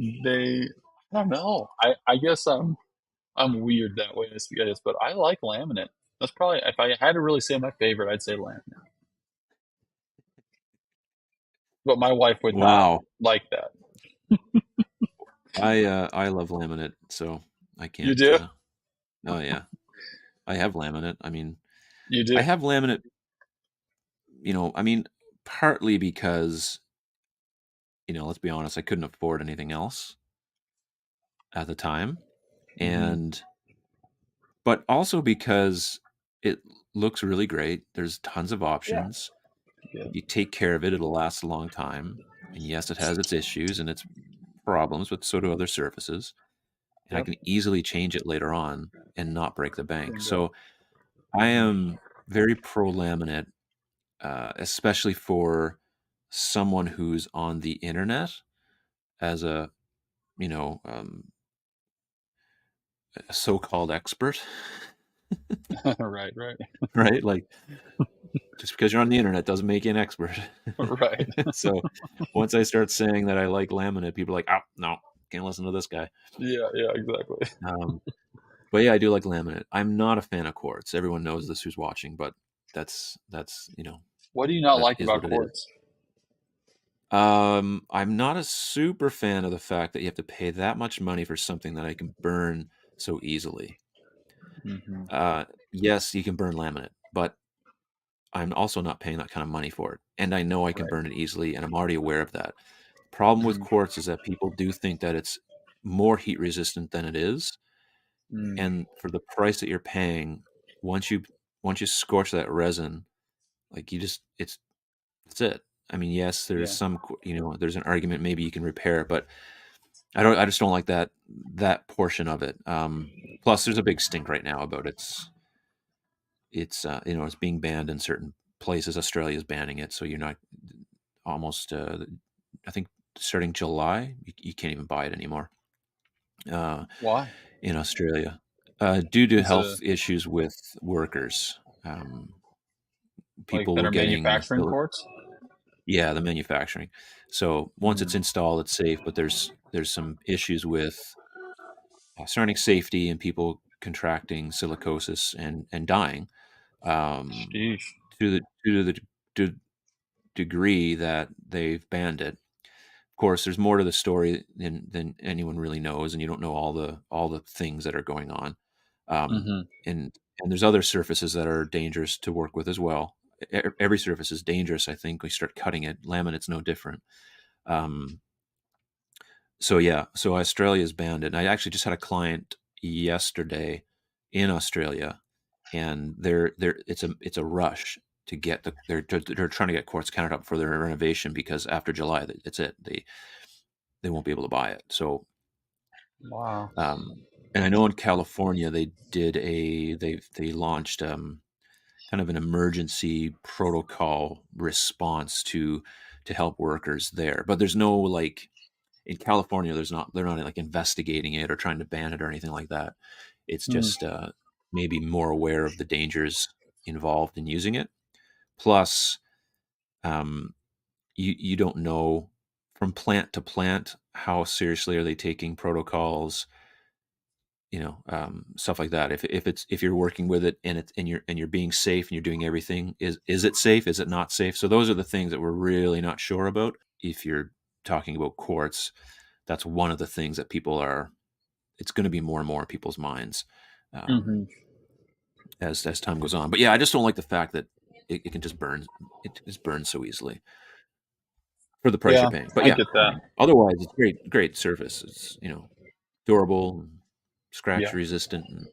I don't know. I guess I'm weird that way, I guess, but I like laminate. That's probably, if I had to really say my favorite, I'd say laminate. But my wife would not Wow. like that. I love laminate, so I You can't. do? Oh yeah, I have laminate. I mean, You I do? have laminate. I mean, partly because let's be honest, I couldn't afford anything else at the time, Hmm. and but also because it looks really great. There's tons of Yeah. options. Yeah. If you take care of it, it'll last a long time. And yes, it has its issues and its problems, but so do other surfaces. And I Yep. can easily change it later on and not break the bank. Bingo. So I am very pro laminate, especially for someone who's on the internet as you know, um, a so-called expert, Right, right, right? Like just because you're on the internet doesn't make you an expert. right. So once I start saying that I like laminate, people are like, oh, no, can't listen to this guy. Yeah, yeah, exactly. Um, but yeah, I do like laminate. I'm not a fan of quartz. Everyone knows this who's watching, but that's What do you not that like is about what it is. quartz? I'm not a super fan of the fact that you have to pay that much money for something that I can burn so easily. Hmm. Yes, you can burn laminate, but I'm also not paying that kind of money for it, and I know I can Right. burn it easily, and I'm already aware of that. Problem with Hmm. quartz is that people do think that it's more heat resistant than it is, Mm. and for the price that you're paying, once you once you scorch that resin, like, you just that's it. I mean, yes, there's Yeah. some there's an argument maybe you can repair it, but I just don't like that portion of it. Plus there's a big stink right now about it's being banned in certain places. Australia's banning it, so you're not almost, I think starting July, you can't even buy it anymore, uh, Why? in Australia, due to Is it health issues with workers, um, like people that were are getting manufacturing quartz? yeah, the manufacturing. So once it's Mm. installed, it's safe, but there's some issues with surrounding safety and people contracting silicosis and dying, um, Sheesh. to the degree that they've banned it. Of course, there's more to the story than anyone really knows, and you don't know all the things that are going on. Um, Hmm. and there's other surfaces that are dangerous to work with as well. Every surface is dangerous. I think we start cutting it. Laminate's no different. Um, so yeah, so Australia's banned it. And I actually just had a client yesterday in Australia, and it's a rush to get they're trying to get quartz countertop for their renovation because after July, that's it. They won't be able to buy it. So, Wow. um, and I know in California they launched kind of an emergency protocol response to help workers there, but there's no like in California, they're not like investigating it or trying to ban it or anything like that. It's Mm. just maybe more aware of the dangers involved in using it. Plus, um, you don't know from plant to plant how seriously are they taking protocols, stuff like that. If you're working with it and you're being safe and you're doing everything, is it safe? Is it not safe? So those are the things that we're really not sure about. If you're talking about quartz, that's one of the things that people are it's going to be more and more in people's minds, Hmm. as time goes on. But yeah, I just don't like the fact that it can just burn. It just burns so easily for the price you're Yeah, paying. But I yeah, get that. otherwise it's great surface. It's durable, and scratch Yeah. resistant, and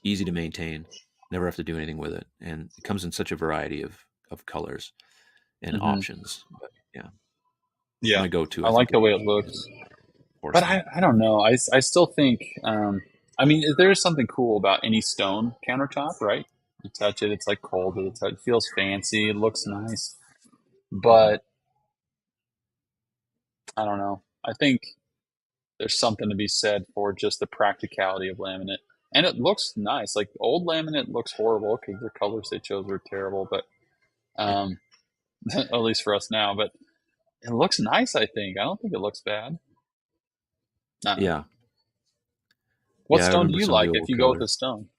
easy to maintain. Never have to do anything with it, and it comes in such a variety of colors and Hmm. options. But yeah, Yeah. my go-to I I like think the is way it looks. But porcelain. I don't know. I still think, I mean, there is something cool about any stone countertop, right? You touch it, it's like cold. It feels fancy. It looks nice. Hmm. But I don't know. I think there's something to be said for just the practicality of laminate. And it looks nice. Like old laminate looks horrible because the colors they chose were terrible. But Yeah, um, at least for us now. But it looks nice. I think. I don't think it looks bad. I don't know. yeah, What yeah. I stone do remember you some of the like if old you go with colors. a stone?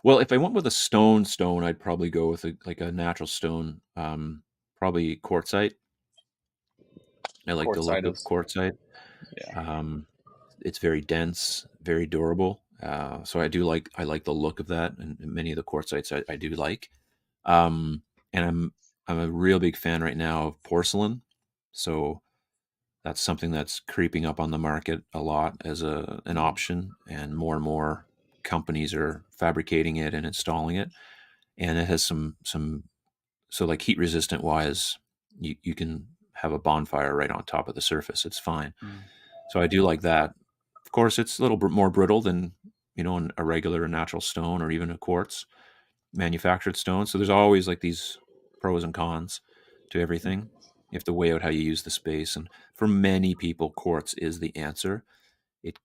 Well, if I went with a stone, I'd probably go with a natural stone, probably quartzite. I like the look Quartzite of is. quartzite. Yeah. Um, it's very dense, very durable. So I like the look of that, and many of the quartzites I do like. Um, and I'm a real big fan right now of porcelain. So that's something that's creeping up on the market a lot as an Mm. option, and more companies are fabricating it and installing it. And it has some so like heat resistant wise, you can have a bonfire right on top of the surface. It's fine. Mm. So I do like that. Of course, it's a little bit more brittle than a regular natural stone or even a quartz manufactured stone. So there's always like these pros and cons to everything. You have to weigh out how you use the space. And for many people, quartz is the answer. It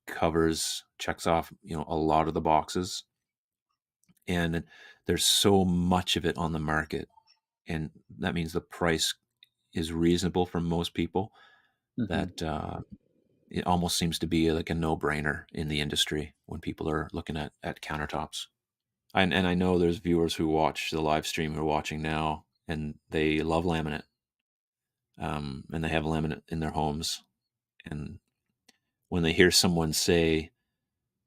checks off, a lot of the boxes. And there's so much of it on the market. And that means the price is reasonable for most people Mm-hmm. that it almost seems to be like a no-brainer in the industry when people are looking at countertops. And I know there's viewers who watch the live stream who are watching now, and they love laminate, and they have laminate in their homes. And when they hear someone say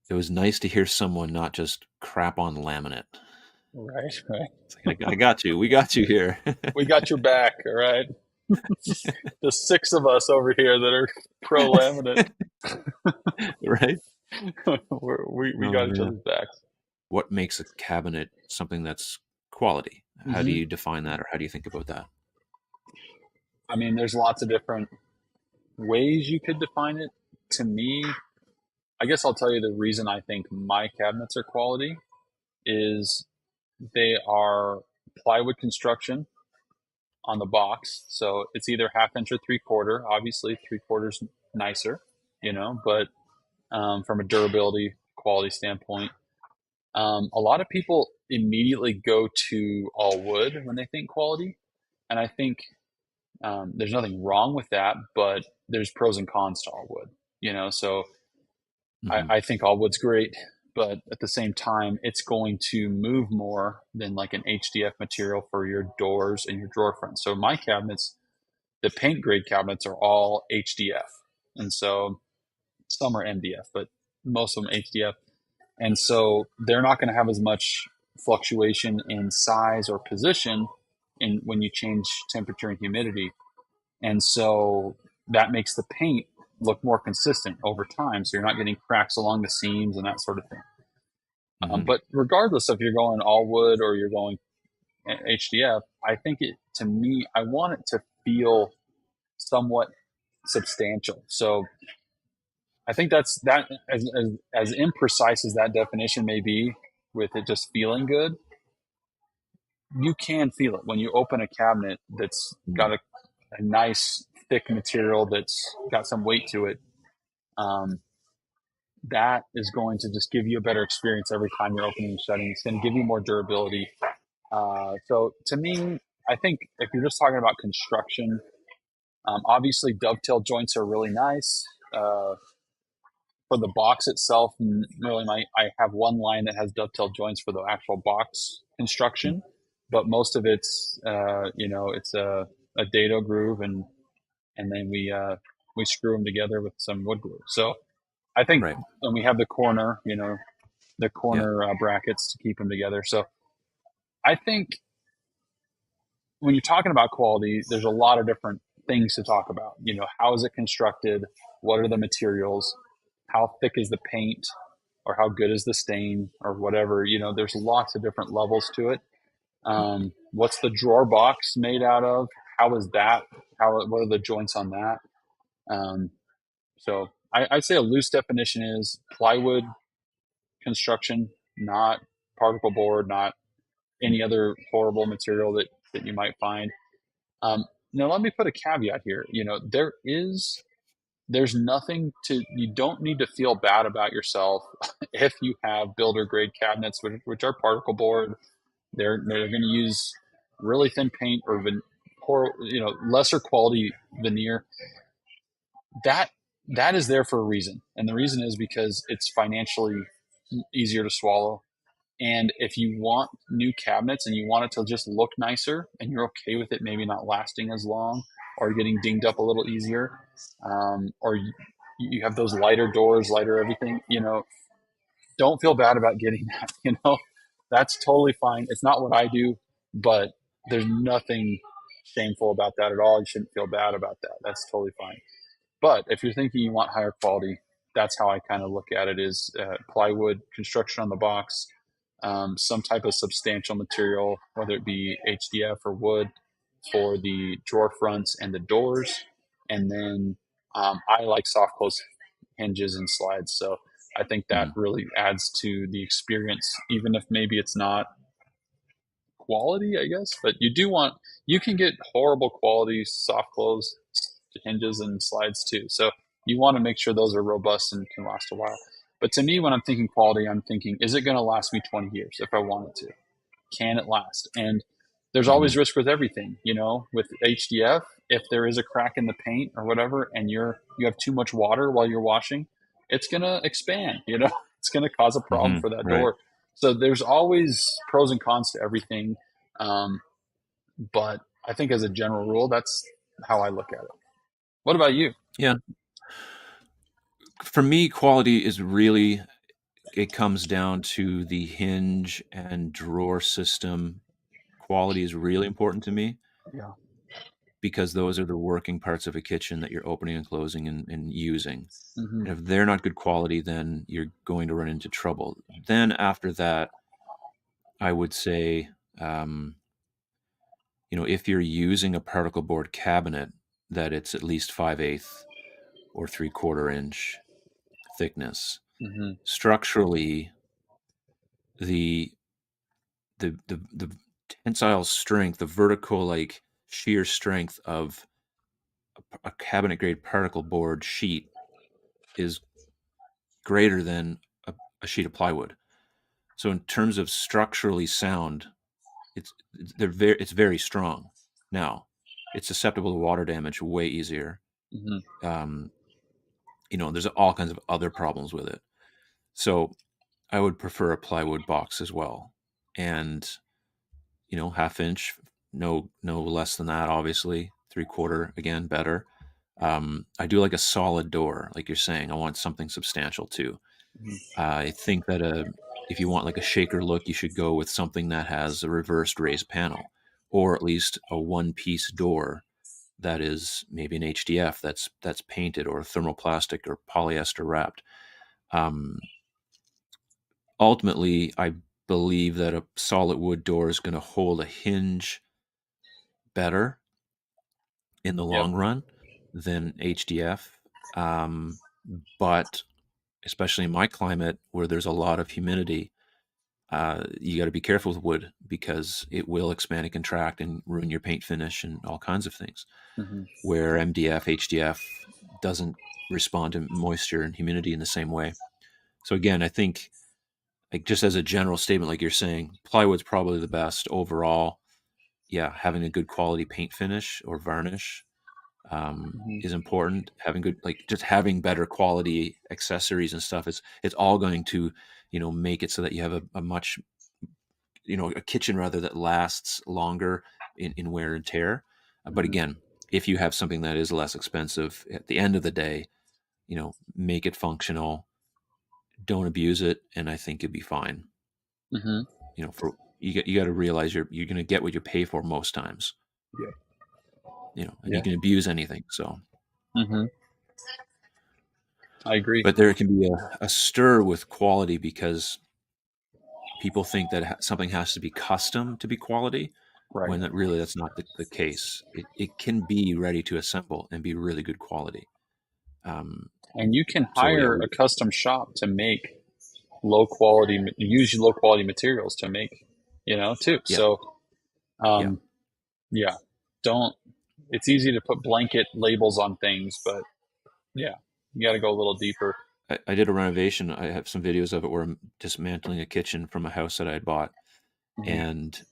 It was nice to hear someone not just crap on laminate. Right, right. It's like, I got you. We got you here. We got your back, all right? The six of us over here that are pro laminate, Right? we Oh got each man. other's backs. What makes a cabinet something that's quality? How do Hmm. you define that, or how do you think about that? I mean, there's lots of different ways you could define it. To me, I guess I'll tell you the reason I think my cabinets are quality is they are plywood construction on the box. So it's either half inch or three quarter. Obviously, three quarters nicer, but from a durability quality standpoint, a lot of people immediately go to all wood when they think quality. And I think there's nothing wrong with that, but there's pros and cons to all wood, So Hmm. I think all wood's great, but at the same time, it's going to move more than like an HDF material for your doors and your drawer fronts. So my cabinets, the paint grade cabinets are all HDF. And so some are MDF, but most of them HDF. And so they're not going to have as much fluctuation in size or position in when you change temperature and humidity. And so that makes the paint look more consistent over time. So you're not getting cracks along the seams and that sort of thing. Hmm. But regardless if you're going all wood or you're going HDF, I think to me, I want it to feel somewhat substantial. So I think that's that as imprecise as that definition may be with it just feeling good, you can feel it when you open a cabinet that's got a nice thick material that's got some weight to it. Um, that is going to just give you a better experience every time you're opening and shutting. It's going to give you more durability. So to me, I think if you're just talking about construction, obviously dovetail joints are really nice. For the box itself, really, I have one line that has dovetail joints for the actual box construction, but most of it's it's a dado groove, and then we screw them together with some wood glue. So I think, Right. and we have the corner, the Yeah. corner brackets to keep them together. So I think when you're talking about quality, there's a lot of different things to talk about. How is it constructed? What are the materials? How thick is the paint? Or how good is the stain? Or whatever. There's lots of different levels to it. What's the drawer box made out of? How is that? What are the joints on that? Um, so I'd say a loose definition is plywood construction, not particle board, not any other horrible material that you might find. Um, Now, let me put a caveat here. There's nothing you don't need to feel bad about yourself if you have builder grade cabinets, which are particle board. They're going to use really thin paint or lesser quality veneer. That that is there for a reason, and the reason is because it's financially easier to swallow. And if you want new cabinets and you want it to just look nicer and you're okay with it maybe not lasting as long or getting dinged up a little easier, or you have those lighter doors, lighter everything, don't feel bad about getting that. That's totally fine. It's not what I do, but there's nothing shameful about that at all. You shouldn't feel bad about that. That's totally fine. But if you're thinking you want higher quality, that's how I kind of look at it: is plywood construction on the box, some type of substantial material, whether it be HDF or wood, for the drawer fronts and the doors. And then I like soft close hinges and slides. So I think that Mhm. really adds to the experience, even if maybe it's not quality, I guess. But you can get horrible quality soft close hinges and slides too. So you want to make sure those are robust and can last a while. But to me, when I'm thinking quality, I'm thinking, is it going to last me 20 years if I want it to? Can it last? And there's always Mhm. risk with everything, with HDF. If there is a crack in the paint or whatever, and you have too much water while you're washing, it's gonna expand. It's gonna cause a problem Mhm. for that Right. door. So there's always pros and cons to everything. Um, but I think as a general rule, that's how I look at it. What about you? Yeah. For me, quality is really it comes down to the hinge and drawer system. Quality is really important to me Yeah. because those are the working parts of a kitchen that you're opening and closing and using. Hmm. And if they're not good quality, then you're going to run into trouble. Then after that, I would say, um, if you're using a particle board cabinet, that it's at least 5/8 or 3/4 inch thickness. Hmm. Structurally, the the tensile strength, the vertical like shear strength of a cabinet grade particle board sheet is greater than a sheet of plywood. So in terms of structurally sound, it's very strong. Now, it's susceptible to water damage way easier. Hmm. Um, there's all kinds of other problems with it. So I would prefer a plywood box as well. And, 1/2 inch, no less than that, obviously. 3/4, again, better. I do like a solid door, like you're saying. I want something substantial too. I think that if you want like a shaker look, you should go with something that has a reversed raised panel, or at least a one-piece door that is maybe an HDF that's painted or thermoplastic or polyester wrapped. Um, Ultimately, I believe that a solid wood door is going to hold a hinge better in the Yep. long run than HDF. Um, but especially in my climate where there's a lot of humidity, you got to be careful with wood because it will expand and contract and ruin your paint finish and all kinds of things. Hmm. Where MDF, HDF doesn't respond to moisture and humidity in the same way. So again, I think like just as a general statement, like you're saying, plywood's probably the best overall. Yeah, having a good quality paint finish or varnish is Hmm. important. Having good, like just having better quality accessories and stuff. It's all going to make it so that you have a much a kitchen rather that lasts longer in wear and tear. But Hmm. again, if you have something that is less expensive, at the end of the day, make it functional. Don't abuse it, and I think you'll be fine. Hmm. For you got to realize you're going to get what you pay for most times. Yeah. And you Yeah. can abuse anything. So, Hmm. I agree. but there can be a stir with quality because people think that something has to be custom to be quality, Right. when that's not the case. It can be ready to assemble and be really good quality. Um, And you can so yeah, hire a custom shop to make low quality, use low quality materials to make, too. yeah, So, yeah. um, yeah, don't, it's easy to put blanket labels on things, but yeah, you got to go a little deeper. I did a renovation. I have some videos of it where I'm dismantling a kitchen from a house that I had bought, Hmm. and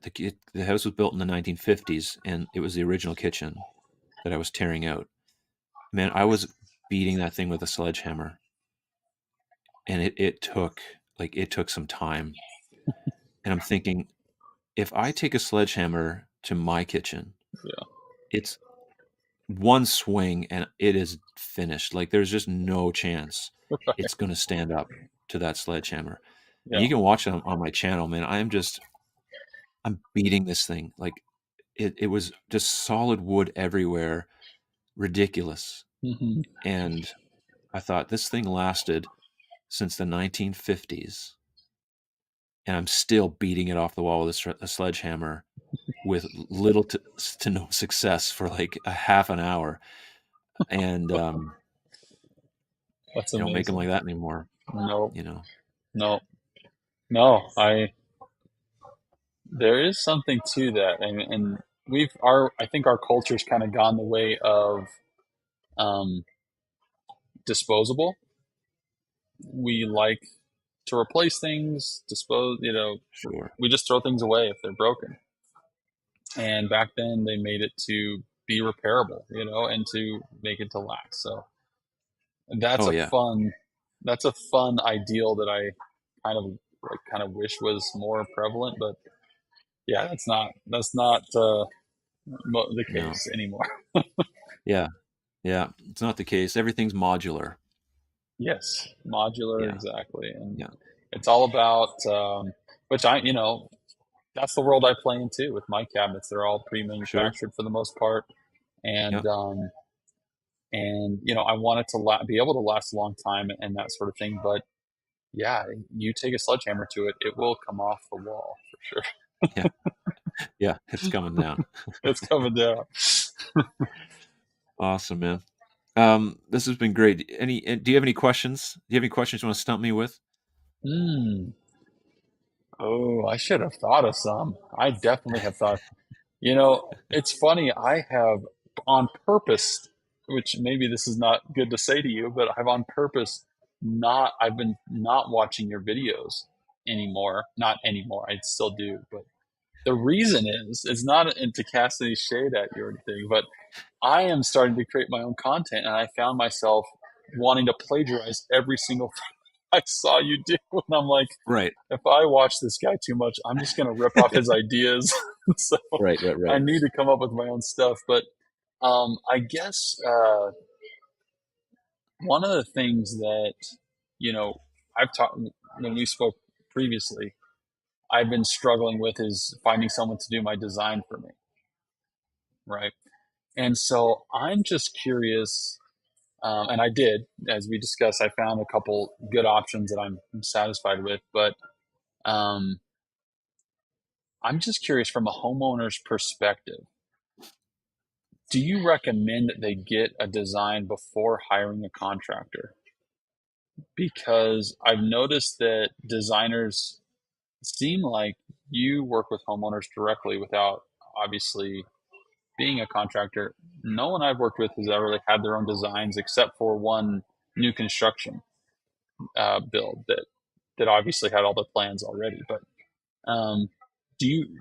the house was built in the 1950s, and it was the original kitchen that I was tearing out. Man, I was beating that thing with a sledgehammer, and it took some time. And I'm thinking, if I take a sledgehammer to my kitchen, Yeah. it's one swing and it is finished. Like there's just no chance it's going to stand up to that sledgehammer. And Yeah. you can watch it on my channel, man. I'm beating this thing. Like it was just solid wood everywhere, ridiculous. Hmm. And I thought this thing lasted since the 1950s, and I'm still beating it off the wall with a sledgehammer with little to no success for like a half an hour. And That's they don't make them amazing. like that anymore. No, You know. no, no. There is something to that. And I think our culture's kind of gone the way of, um, disposable. We like to replace things, Sure. we just throw things away if they're broken. And back then they made it to be repairable, and to make it to last. So that's Oh a yeah. fun, that's a fun ideal that I kind of wish was more prevalent, but yeah, that's not the No. case anymore. Yeah. Yeah. It's not the case. Everything's modular. Yes, modular, Yeah, exactly. And yeah, it's all about, which that's the world I play in too with my cabinets. They're all sure. pre-manufactured for the most part. Yeah, And, I want it to be able to last a long time and that sort of thing. But yeah, you take a sledgehammer to it, it will come off the wall for sure. yeah, yeah. It's coming down. It's coming down. Awesome, man. This has been great. Do you have any questions? Do you have any questions you want to stump me with? Mm. Oh, I should have thought of some. I definitely have thought. It's funny. I have on purpose, which maybe this is not good to say to you, but I've on purpose I've been not watching your videos anymore. Not anymore. I still do, but the reason is, it's not to cast any shade at you or anything, but I am starting to create my own content, and I found myself wanting to plagiarize every single thing I saw you do. And I'm like, Right, if I watch this guy too much, I'm just going to rip off his ideas. So right, right, I right. need to come up with my own stuff. But I guess one of the things that, you know, I've talked when we spoke previously, I've been struggling with is finding someone to do my design for me. Right. And so I'm just curious. And I did, as we discussed, I found a couple good options that I'm satisfied with. But um, I'm just curious from a homeowner's perspective, do you recommend that they get a design before hiring a contractor? Because I've noticed that designers seem like you work with homeowners directly without obviously being a contractor. No one I've worked with has ever really had their own designs except for one new construction build that obviously had all the plans already. But um,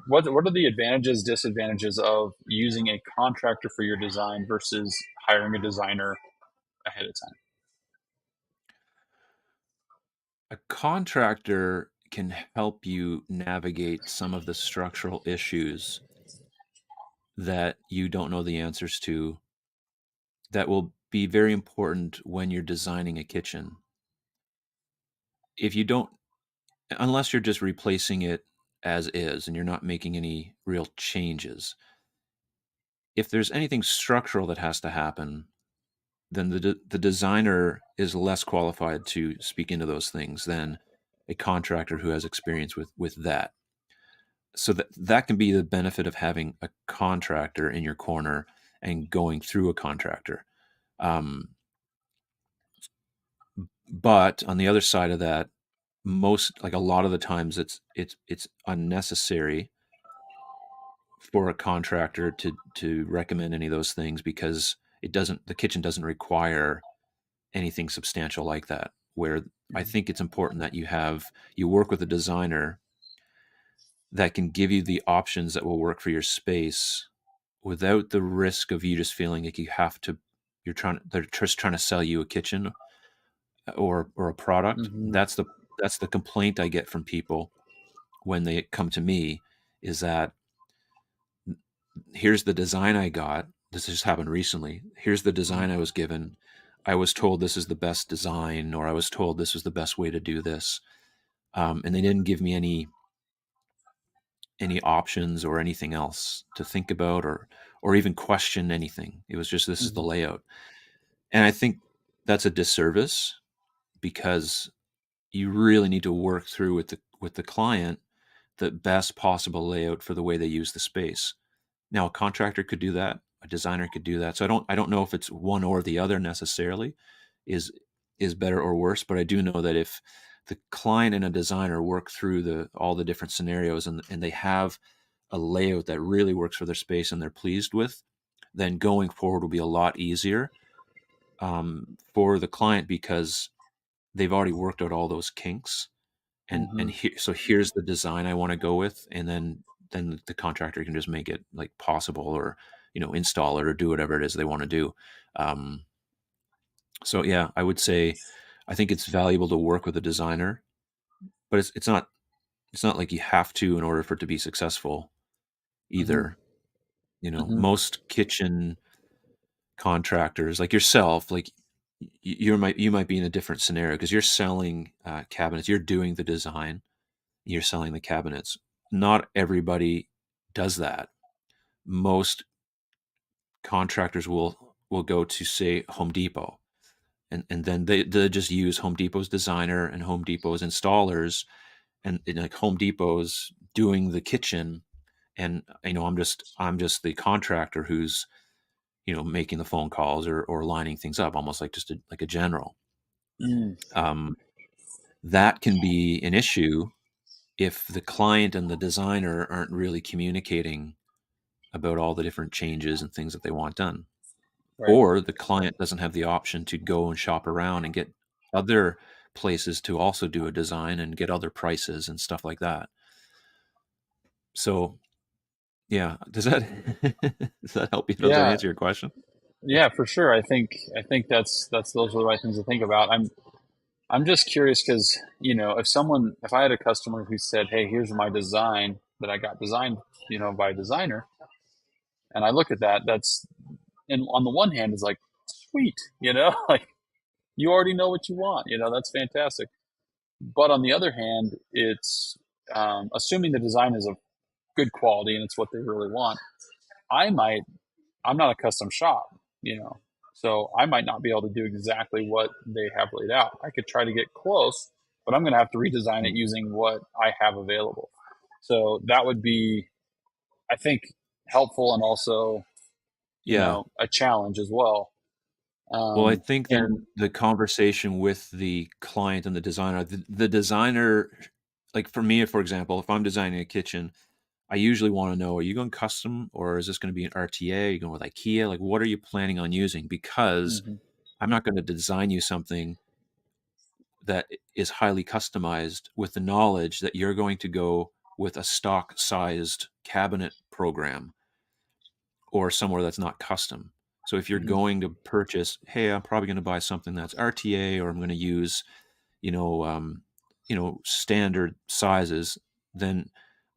what are the advantages, disadvantages of using a contractor for your design versus hiring a designer ahead of time? A contractor can help you navigate some of the structural issues that you don't know the answers to that will be very important when you're designing a kitchen. If you don't, unless you're just replacing it as is and you're not making any real changes, if there's anything structural that has to happen, then the designer is less qualified to speak into those things than a contractor who has experience with that. So that can be the benefit of having a contractor in your corner and going through a contractor. Um, but on the other side of that, like a lot of the times it's unnecessary for a contractor to recommend any of those things because the kitchen doesn't require anything substantial like that. Where I think it's important that you work with a designer that can give you the options that will work for your space without the risk of you just feeling like they're just trying to sell you a kitchen or a product. Mm-hmm. That's the complaint I get from people when they come to me is that here's the design I got. This just happened recently. Here's the design I was given. I was told this is the best design, or I was told this was the best way to do this. And they didn't give me any options or anything else to think about or even question anything. It was just this is the Mm-hmm. layout. And I think that's a disservice because you really need to work through with the client the best possible layout for the way they use the space. Now, a contractor could do that, a designer could do that. So I don't know if it's one or the other necessarily is is better or worse, but I do know that if the client and a designer work through all the different scenarios and they have a layout that really works for their space and they're pleased with, then going forward will be a lot easier for the client because they've already worked out all those kinks Mm-hmm. so here's the design I want to go with, and then the contractor can just make it like possible, or install it or do whatever it is they want to do. Um, so yeah, I would say I think it's valuable to work with a designer, but it's not like you have to in order for it to be successful Mm-hmm. either. Mm-hmm. Most kitchen contractors like yourself, like you might be in a different scenario because you're selling cabinets. You're doing the design. You're selling the cabinets. Not everybody does that. Most contractors will go to, say, Home Depot, and then they just use Home Depot's designer and Home Depot's installers, and like Home Depot's doing the kitchen, and I'm just the contractor who's making the phone calls or lining things up, almost like just like a general. Mm, Um, that can be an issue if the client and the designer aren't really communicating about all the different changes and things that they want done. right. Or the client doesn't have the option to go and shop around and get other places to also do a design and get other prices and stuff like that. So, yeah, does that does that help you? Does that Yeah, answer your question? yeah, for sure. I think that's those are the right things to think about. I'm just curious because if I had a customer who said, "Hey, here's my design that I got designed, by a designer," and I look at that, and on the one hand is like, sweet, like you already know what you want, that's fantastic. But on the other hand, it's assuming the design is of good quality and it's what they really want. I might I'm not a custom shop, you know, so I might not be able to do exactly what they have laid out. I could try to get close, but I'm going to have to redesign it Mm. using what I have available. So that would be, I think, helpful and also, Yeah. a challenge as well. Well, I think And then the conversation with the client and the designer, like for me, for example, if I'm designing a kitchen, I usually want to know, are you going custom or is this going to be an RTA? Are you going with IKEA? Like, what are you planning on using? Because mhm, I'm not going to design you something that is highly customized with the knowledge that you're going to go with a stock sized cabinet program or somewhere that's not custom. So if you're mhm, going to purchase, hey, I'm probably going to buy something that's RTA, or I'm going to use, you know, um, standard sizes, then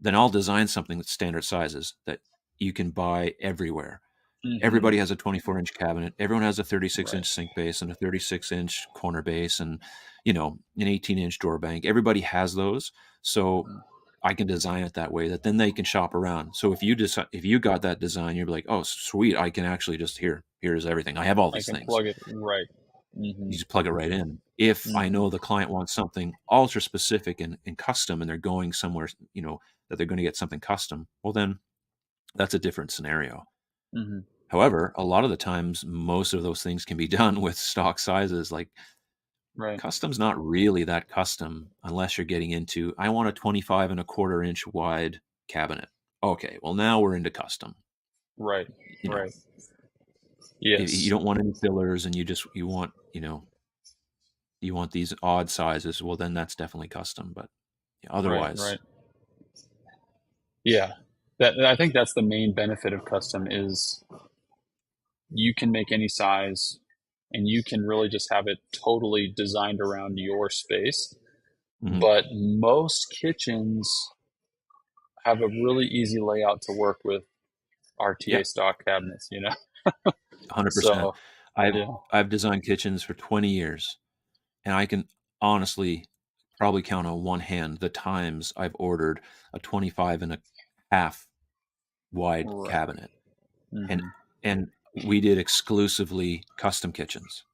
I'll design something that's standard sizes that you can buy everywhere. mhm, Everybody has a 24-inch cabinet. Everyone has a 36-inch right, sink base and a 36-inch corner base and, an 18-inch door bank. Everybody has those. So mm, I can design it that way that then they can shop around. So if you got that design, you're like, oh, sweet, I can actually just here's everything. I have all I these can things. plug it right. You Hmm. just plug it right in. If I Hmm. know the client wants something ultra specific and custom and they're going somewhere, that they're going to get something custom, well, then that's a different scenario. Hmm. However, a lot of the times, most of those things can be done with stock sizes. Like Right, custom's not really that custom unless you're getting into, I want a 25 1/4 inch wide cabinet. Okay, well, now we're into custom. right, You know, right. if you Yes, don't want any fillers and you want these odd sizes, well, then that's definitely custom. But yeah, right, otherwise, right. Yeah. That I think that's the main benefit of custom is you can make any size and you can really just have it totally designed around your space. mhm, But most kitchens have a really easy layout to work with yeah, RTA stock cabinets. 100%. So, I've yeah. I've designed kitchens for 20 years, and I can honestly probably count on one hand the times I've ordered a 25 1/2 wide Right. cabinet. And Hmm. and we did exclusively custom kitchens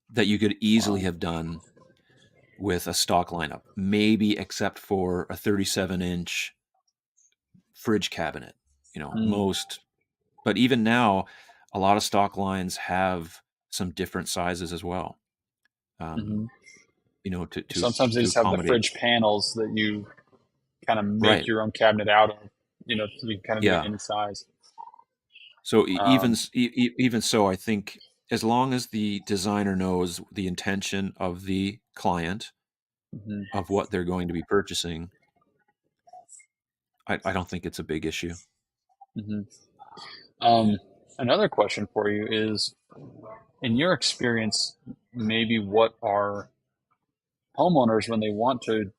that you could easily Wow. have done with a stock lineup, maybe except for a 37-inch fridge cabinet, Mm. most. But even now, a lot of stock lines have some different sizes as well, um, Hmm. to Sometimes they just have the accommodate. fridge panels that you kind of make Right. your own cabinet out of. So you can kind of do it Yeah. any size. So Um, even so, I think as long as the designer knows the intention of the client mhm, of what they're going to be purchasing, I don't think it's a big issue. mhm. Um, Another question for you is, in your experience, maybe what are homeowners when they want to,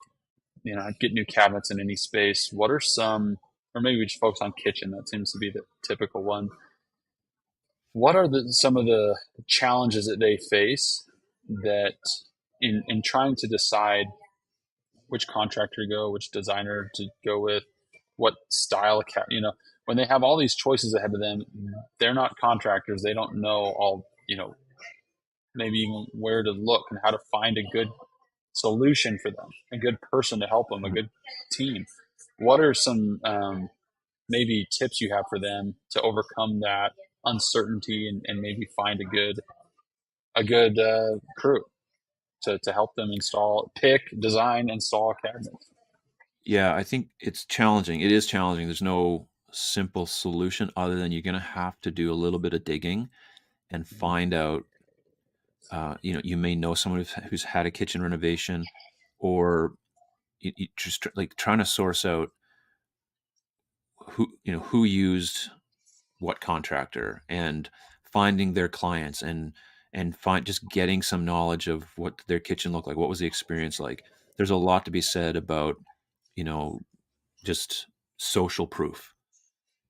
get new cabinets in any space? What are some, or maybe we just focus on kitchen. That seems to be the typical one. what are some of the challenges that they face that in trying to decide which contractor to go, which designer to go with, what style of when they have all these choices ahead of them, they're not contractors. They don't know all, maybe even where to look and how to find a good solution for them, a good person to help them, a good team. What are some maybe tips you have for them to overcome that uncertainty and maybe find a good crew to help them design, install cabinets? Yeah, I think it's challenging. It is challenging. There's no simple solution other than you're going to have to do a little bit of digging and find out. You may know someone who's had a kitchen renovation, or you just like trying to source out who used what contractor, and finding their clients, and find just getting some knowledge of what their kitchen looked like. What was the experience like? There's a lot to be said about you know just social proof,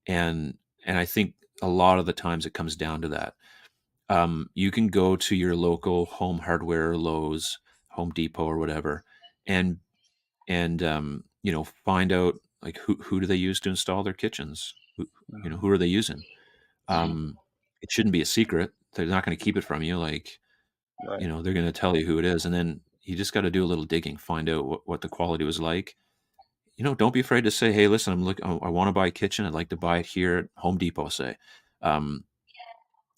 and I think a lot of the times it comes down to that. You can go to your local home hardware, Lowe's, Home Depot, or whatever, and find out like who do they use to install their kitchens. Who are they using? Mm-hmm. Um, it shouldn't be a secret. They're not going to keep it from you. Like, Right. they're going to tell you who it is, and then you just got to do a little digging, find out what the quality was like. Don't be afraid to say, "Hey, listen, I want to buy a kitchen. I'd like to buy it here at Home Depot." Say, um,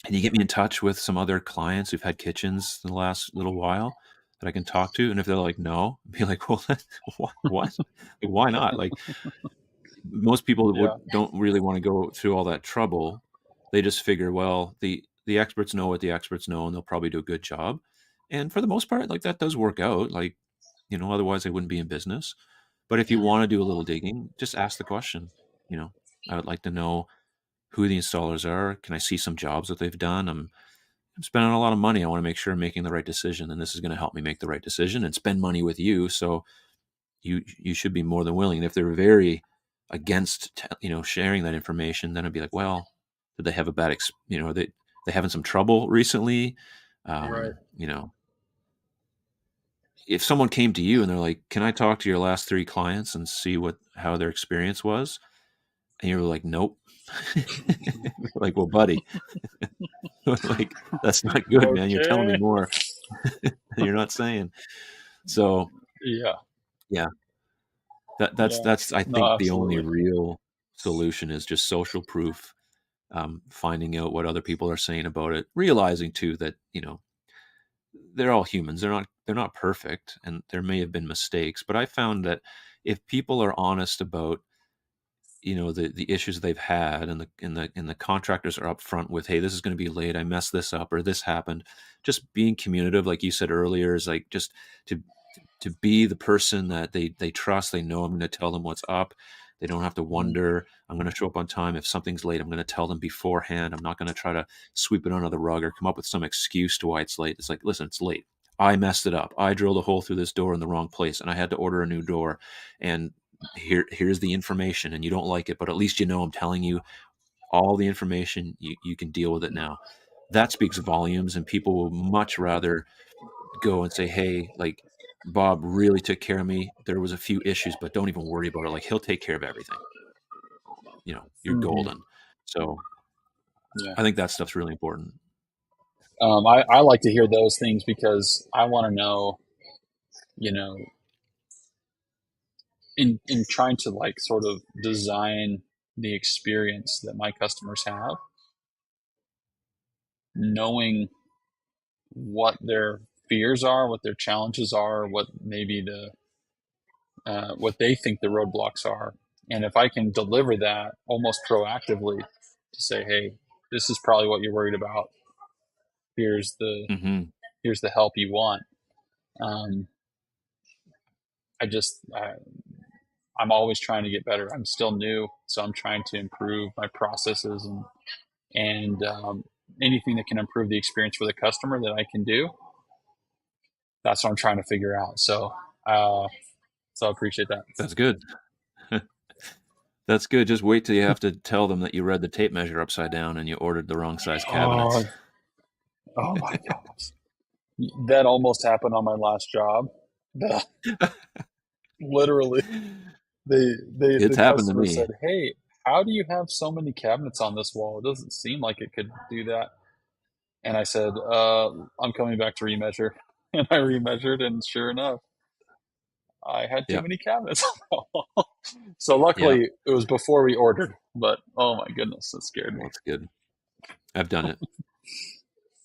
"Can you get me in touch with some other clients who've had kitchens in the last little while that I can talk to?" And if they're like, "No," be like, "Well, what? Like, why not?" Like, most people Yeah. don't really want to go through all that trouble. They just figure, well, the experts know what the experts know, and they'll probably do a good job. And for the most part, like, that does work out. Like, otherwise they wouldn't be in business. But if you want to do a little digging, just ask the question. You know, I would like to know who the installers are. Can I see some jobs that they've done? I'm spending a lot of money. I want to make sure I'm making the right decision, and this is going to help me make the right decision and spend money with you. So you should be more than willing. And if they're very against sharing that information, then I'd be like, well, did they have a bad are they having some trouble recently? Right. You know, if someone came to you and they're like, can I talk to your last three clients and see how their experience was? And you're like, nope. Like, well, buddy, like, that's not good, man. You're telling me Okay. more than you're not saying. So Yeah. yeah, Yeah. that's I No, think the only absolutely. real solution is just social proof. Finding out what other people are saying about it, realizing too that they're all humans. They're not perfect, and there may have been mistakes. But I found that if people are honest about the issues they've had, and the contractors are upfront with, hey, this is going to be late, I messed this up, or this happened. Just being communicative, like you said earlier, is like just to to be the person that they trust. They know I'm going to tell them what's up. They don't have to Mm. wonder. I'm going to show up on time. If something's late, I'm going to tell them beforehand. I'm not going to try to sweep it under the rug or come up with some excuse to why it's late. It's like, listen, it's late. I messed it up. I drilled a hole through this door in the wrong place, and I had to order a new door. And here's the information, and you don't like it, but at least I'm telling you all the information. You can deal with it now. That speaks volumes, and people will much rather go and say, "Hey, like, Bob really took care of me. There was a few issues, but don't even worry about it. Like, he'll take care of everything. You're Hmm. golden." So Yeah. I think that stuff's really important. I like to hear those things because I want to know, you know, in trying to like sort of design the experience that my customers have, knowing what their fears are, what their challenges are, what maybe what they think the roadblocks are, and if I can deliver that almost proactively to say, hey, this is probably what you're worried about. Here's the Mhm. here's the help you want. Um, I just I'm always trying to get better. I'm still new, so I'm trying to improve my processes and anything that can improve the experience for the customer that I can do. That's what I'm trying to figure out. Uh, so I appreciate that. That's good. That's good. Just wait till you have to tell them that you read the tape measure upside down and you ordered the wrong size Oh, cabinets. oh my gosh. That almost happened on my last job. Literally, It's the happened to customer me. said, "Hey, how do you have so many cabinets on this wall? It doesn't seem like it could do that." And I said, "I'm coming back to remeasure." And I remeasured, and sure enough, I had too Yep. many cabinets. So Yep. luckily, it was before we ordered. But oh my goodness, that scared me. Well, that's good. I've done it.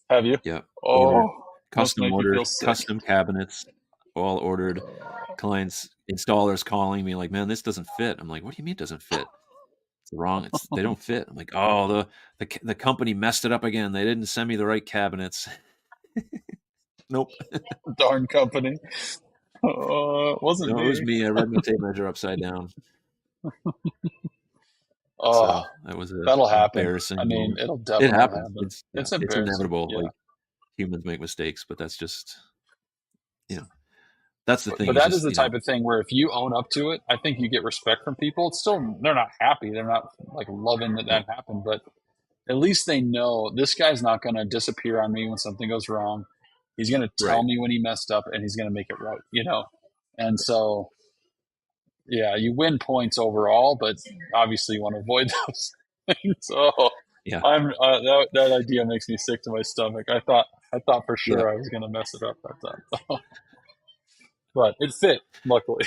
Have you? Yep. Oh, Ordered, must custom make you feel ordered, sick. custom cabinets, all ordered. Clients, installers calling me like, man, this doesn't fit. I'm like, what do you mean it doesn't fit? It's wrong. They don't fit. I'm like, oh, the company messed it up again. They didn't send me the right cabinets. Nope. Darn company. Wasn't No, it was me. me. I read my tape measure upside down. Oh, So that was a that'll happen. I embarrassing mean, moment. it'll It definitely happens. happen. It's yeah, It's it's embarrassing. inevitable. Yeah. Like humans make mistakes, but that's just you know that's the But thing. Is that is just the type of thing where if you own up to it, I think you get respect from people. It's still, they're not happy. They're not like loving that no, that happened, but at least they know this guy's not going to disappear on me when something goes wrong. He's going to tell right, me when he messed up and he's going to make it right, you know? And so, yeah, you win points overall, but obviously you want to avoid those things. So yeah, that idea makes me sick to my stomach. I thought for yeah. sure I was going to mess it up that time, but it fit luckily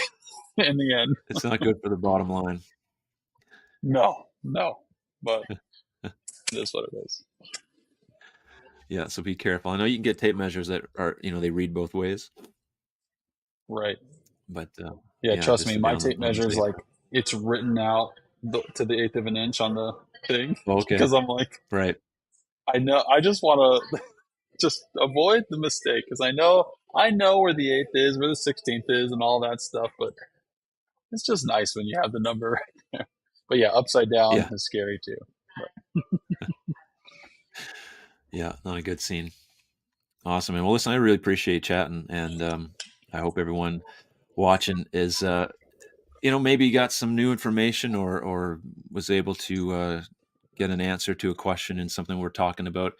in the end. It's not good for the bottom line. No, no, but it is what it is. Yeah, so be careful. I know you can get tape measures that are they read both ways, Right. but Yeah, yeah, trust just me, to be my on the tape measure is safe like side. it's written out to the eighth of an inch on the thing Okay, because I'm like, right. I know, I just want to just avoid the mistake because I know where the eighth is, where the 16th is, and all that stuff. But it's just nice when you have the number right there. But yeah, upside down Yeah, is scary too. yeah, not a good scene. Awesome, and well, listen, I really appreciate chatting, and I hope everyone watching is maybe got some new information or was able to get an answer to a question in something we're talking about.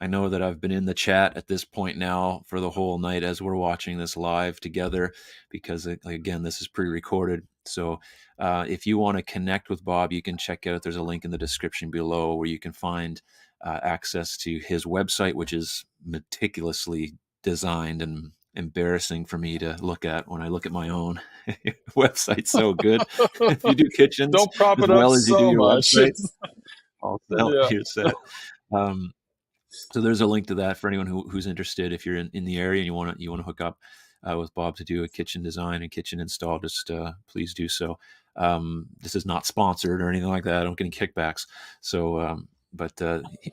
I know that I've been in the chat at this point now for the whole night as we're watching this live together because, again, this is pre recorded. So if you want to connect with Bob, you can check out, there's a link in the description below where you can find access to his website, which is meticulously designed and embarrassing for me to look at when I look at my own website. So good. If you do kitchens Don't prop as it up well as you do so your much. website, all set, Yeah. you're set. Um, so there's a link to that for anyone who's interested. If you're in the area and you want to hook up with Bob to do a kitchen design and kitchen install, just please do so. This is not sponsored or anything like that. I don't get any kickbacks. So, but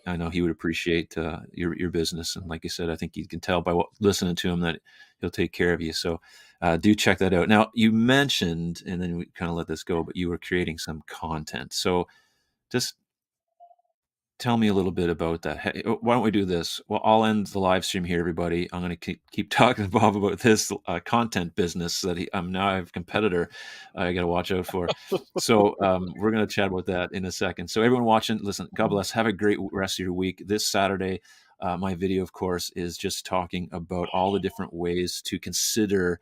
I know he would appreciate your business, and like you said, I think you can tell by listening to him that he'll take care of you. So, do check that out. Now, you mentioned, and then we kind of let this go, but you were creating some content. So, just tell me a little bit about that. Hey, why don't we do this? Well, I'll end the live stream here, everybody. I'm going to keep talking to Bob about this content business that now I have a competitor I got to watch out for. So we're going to chat about that in a second. So everyone watching, listen, God bless. Have a great rest of your week. This Saturday, my video, of course, is just talking about all the different ways to consider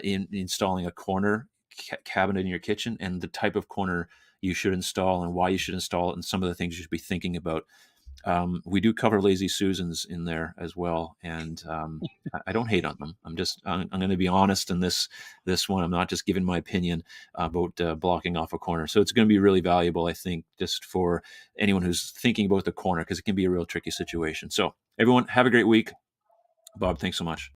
in installing a corner cabinet in your kitchen and the type of corner you should install and why you should install it and some of the things you should be thinking about. We do cover lazy Susans in there as well, and I don't hate on them. I'm going to be honest in this one. I'm not just giving my opinion about blocking off a corner. So it's going to be really valuable, I think, just for anyone who's thinking about the corner because it can be a real tricky situation. So everyone, have a great week. Bob, thanks so much.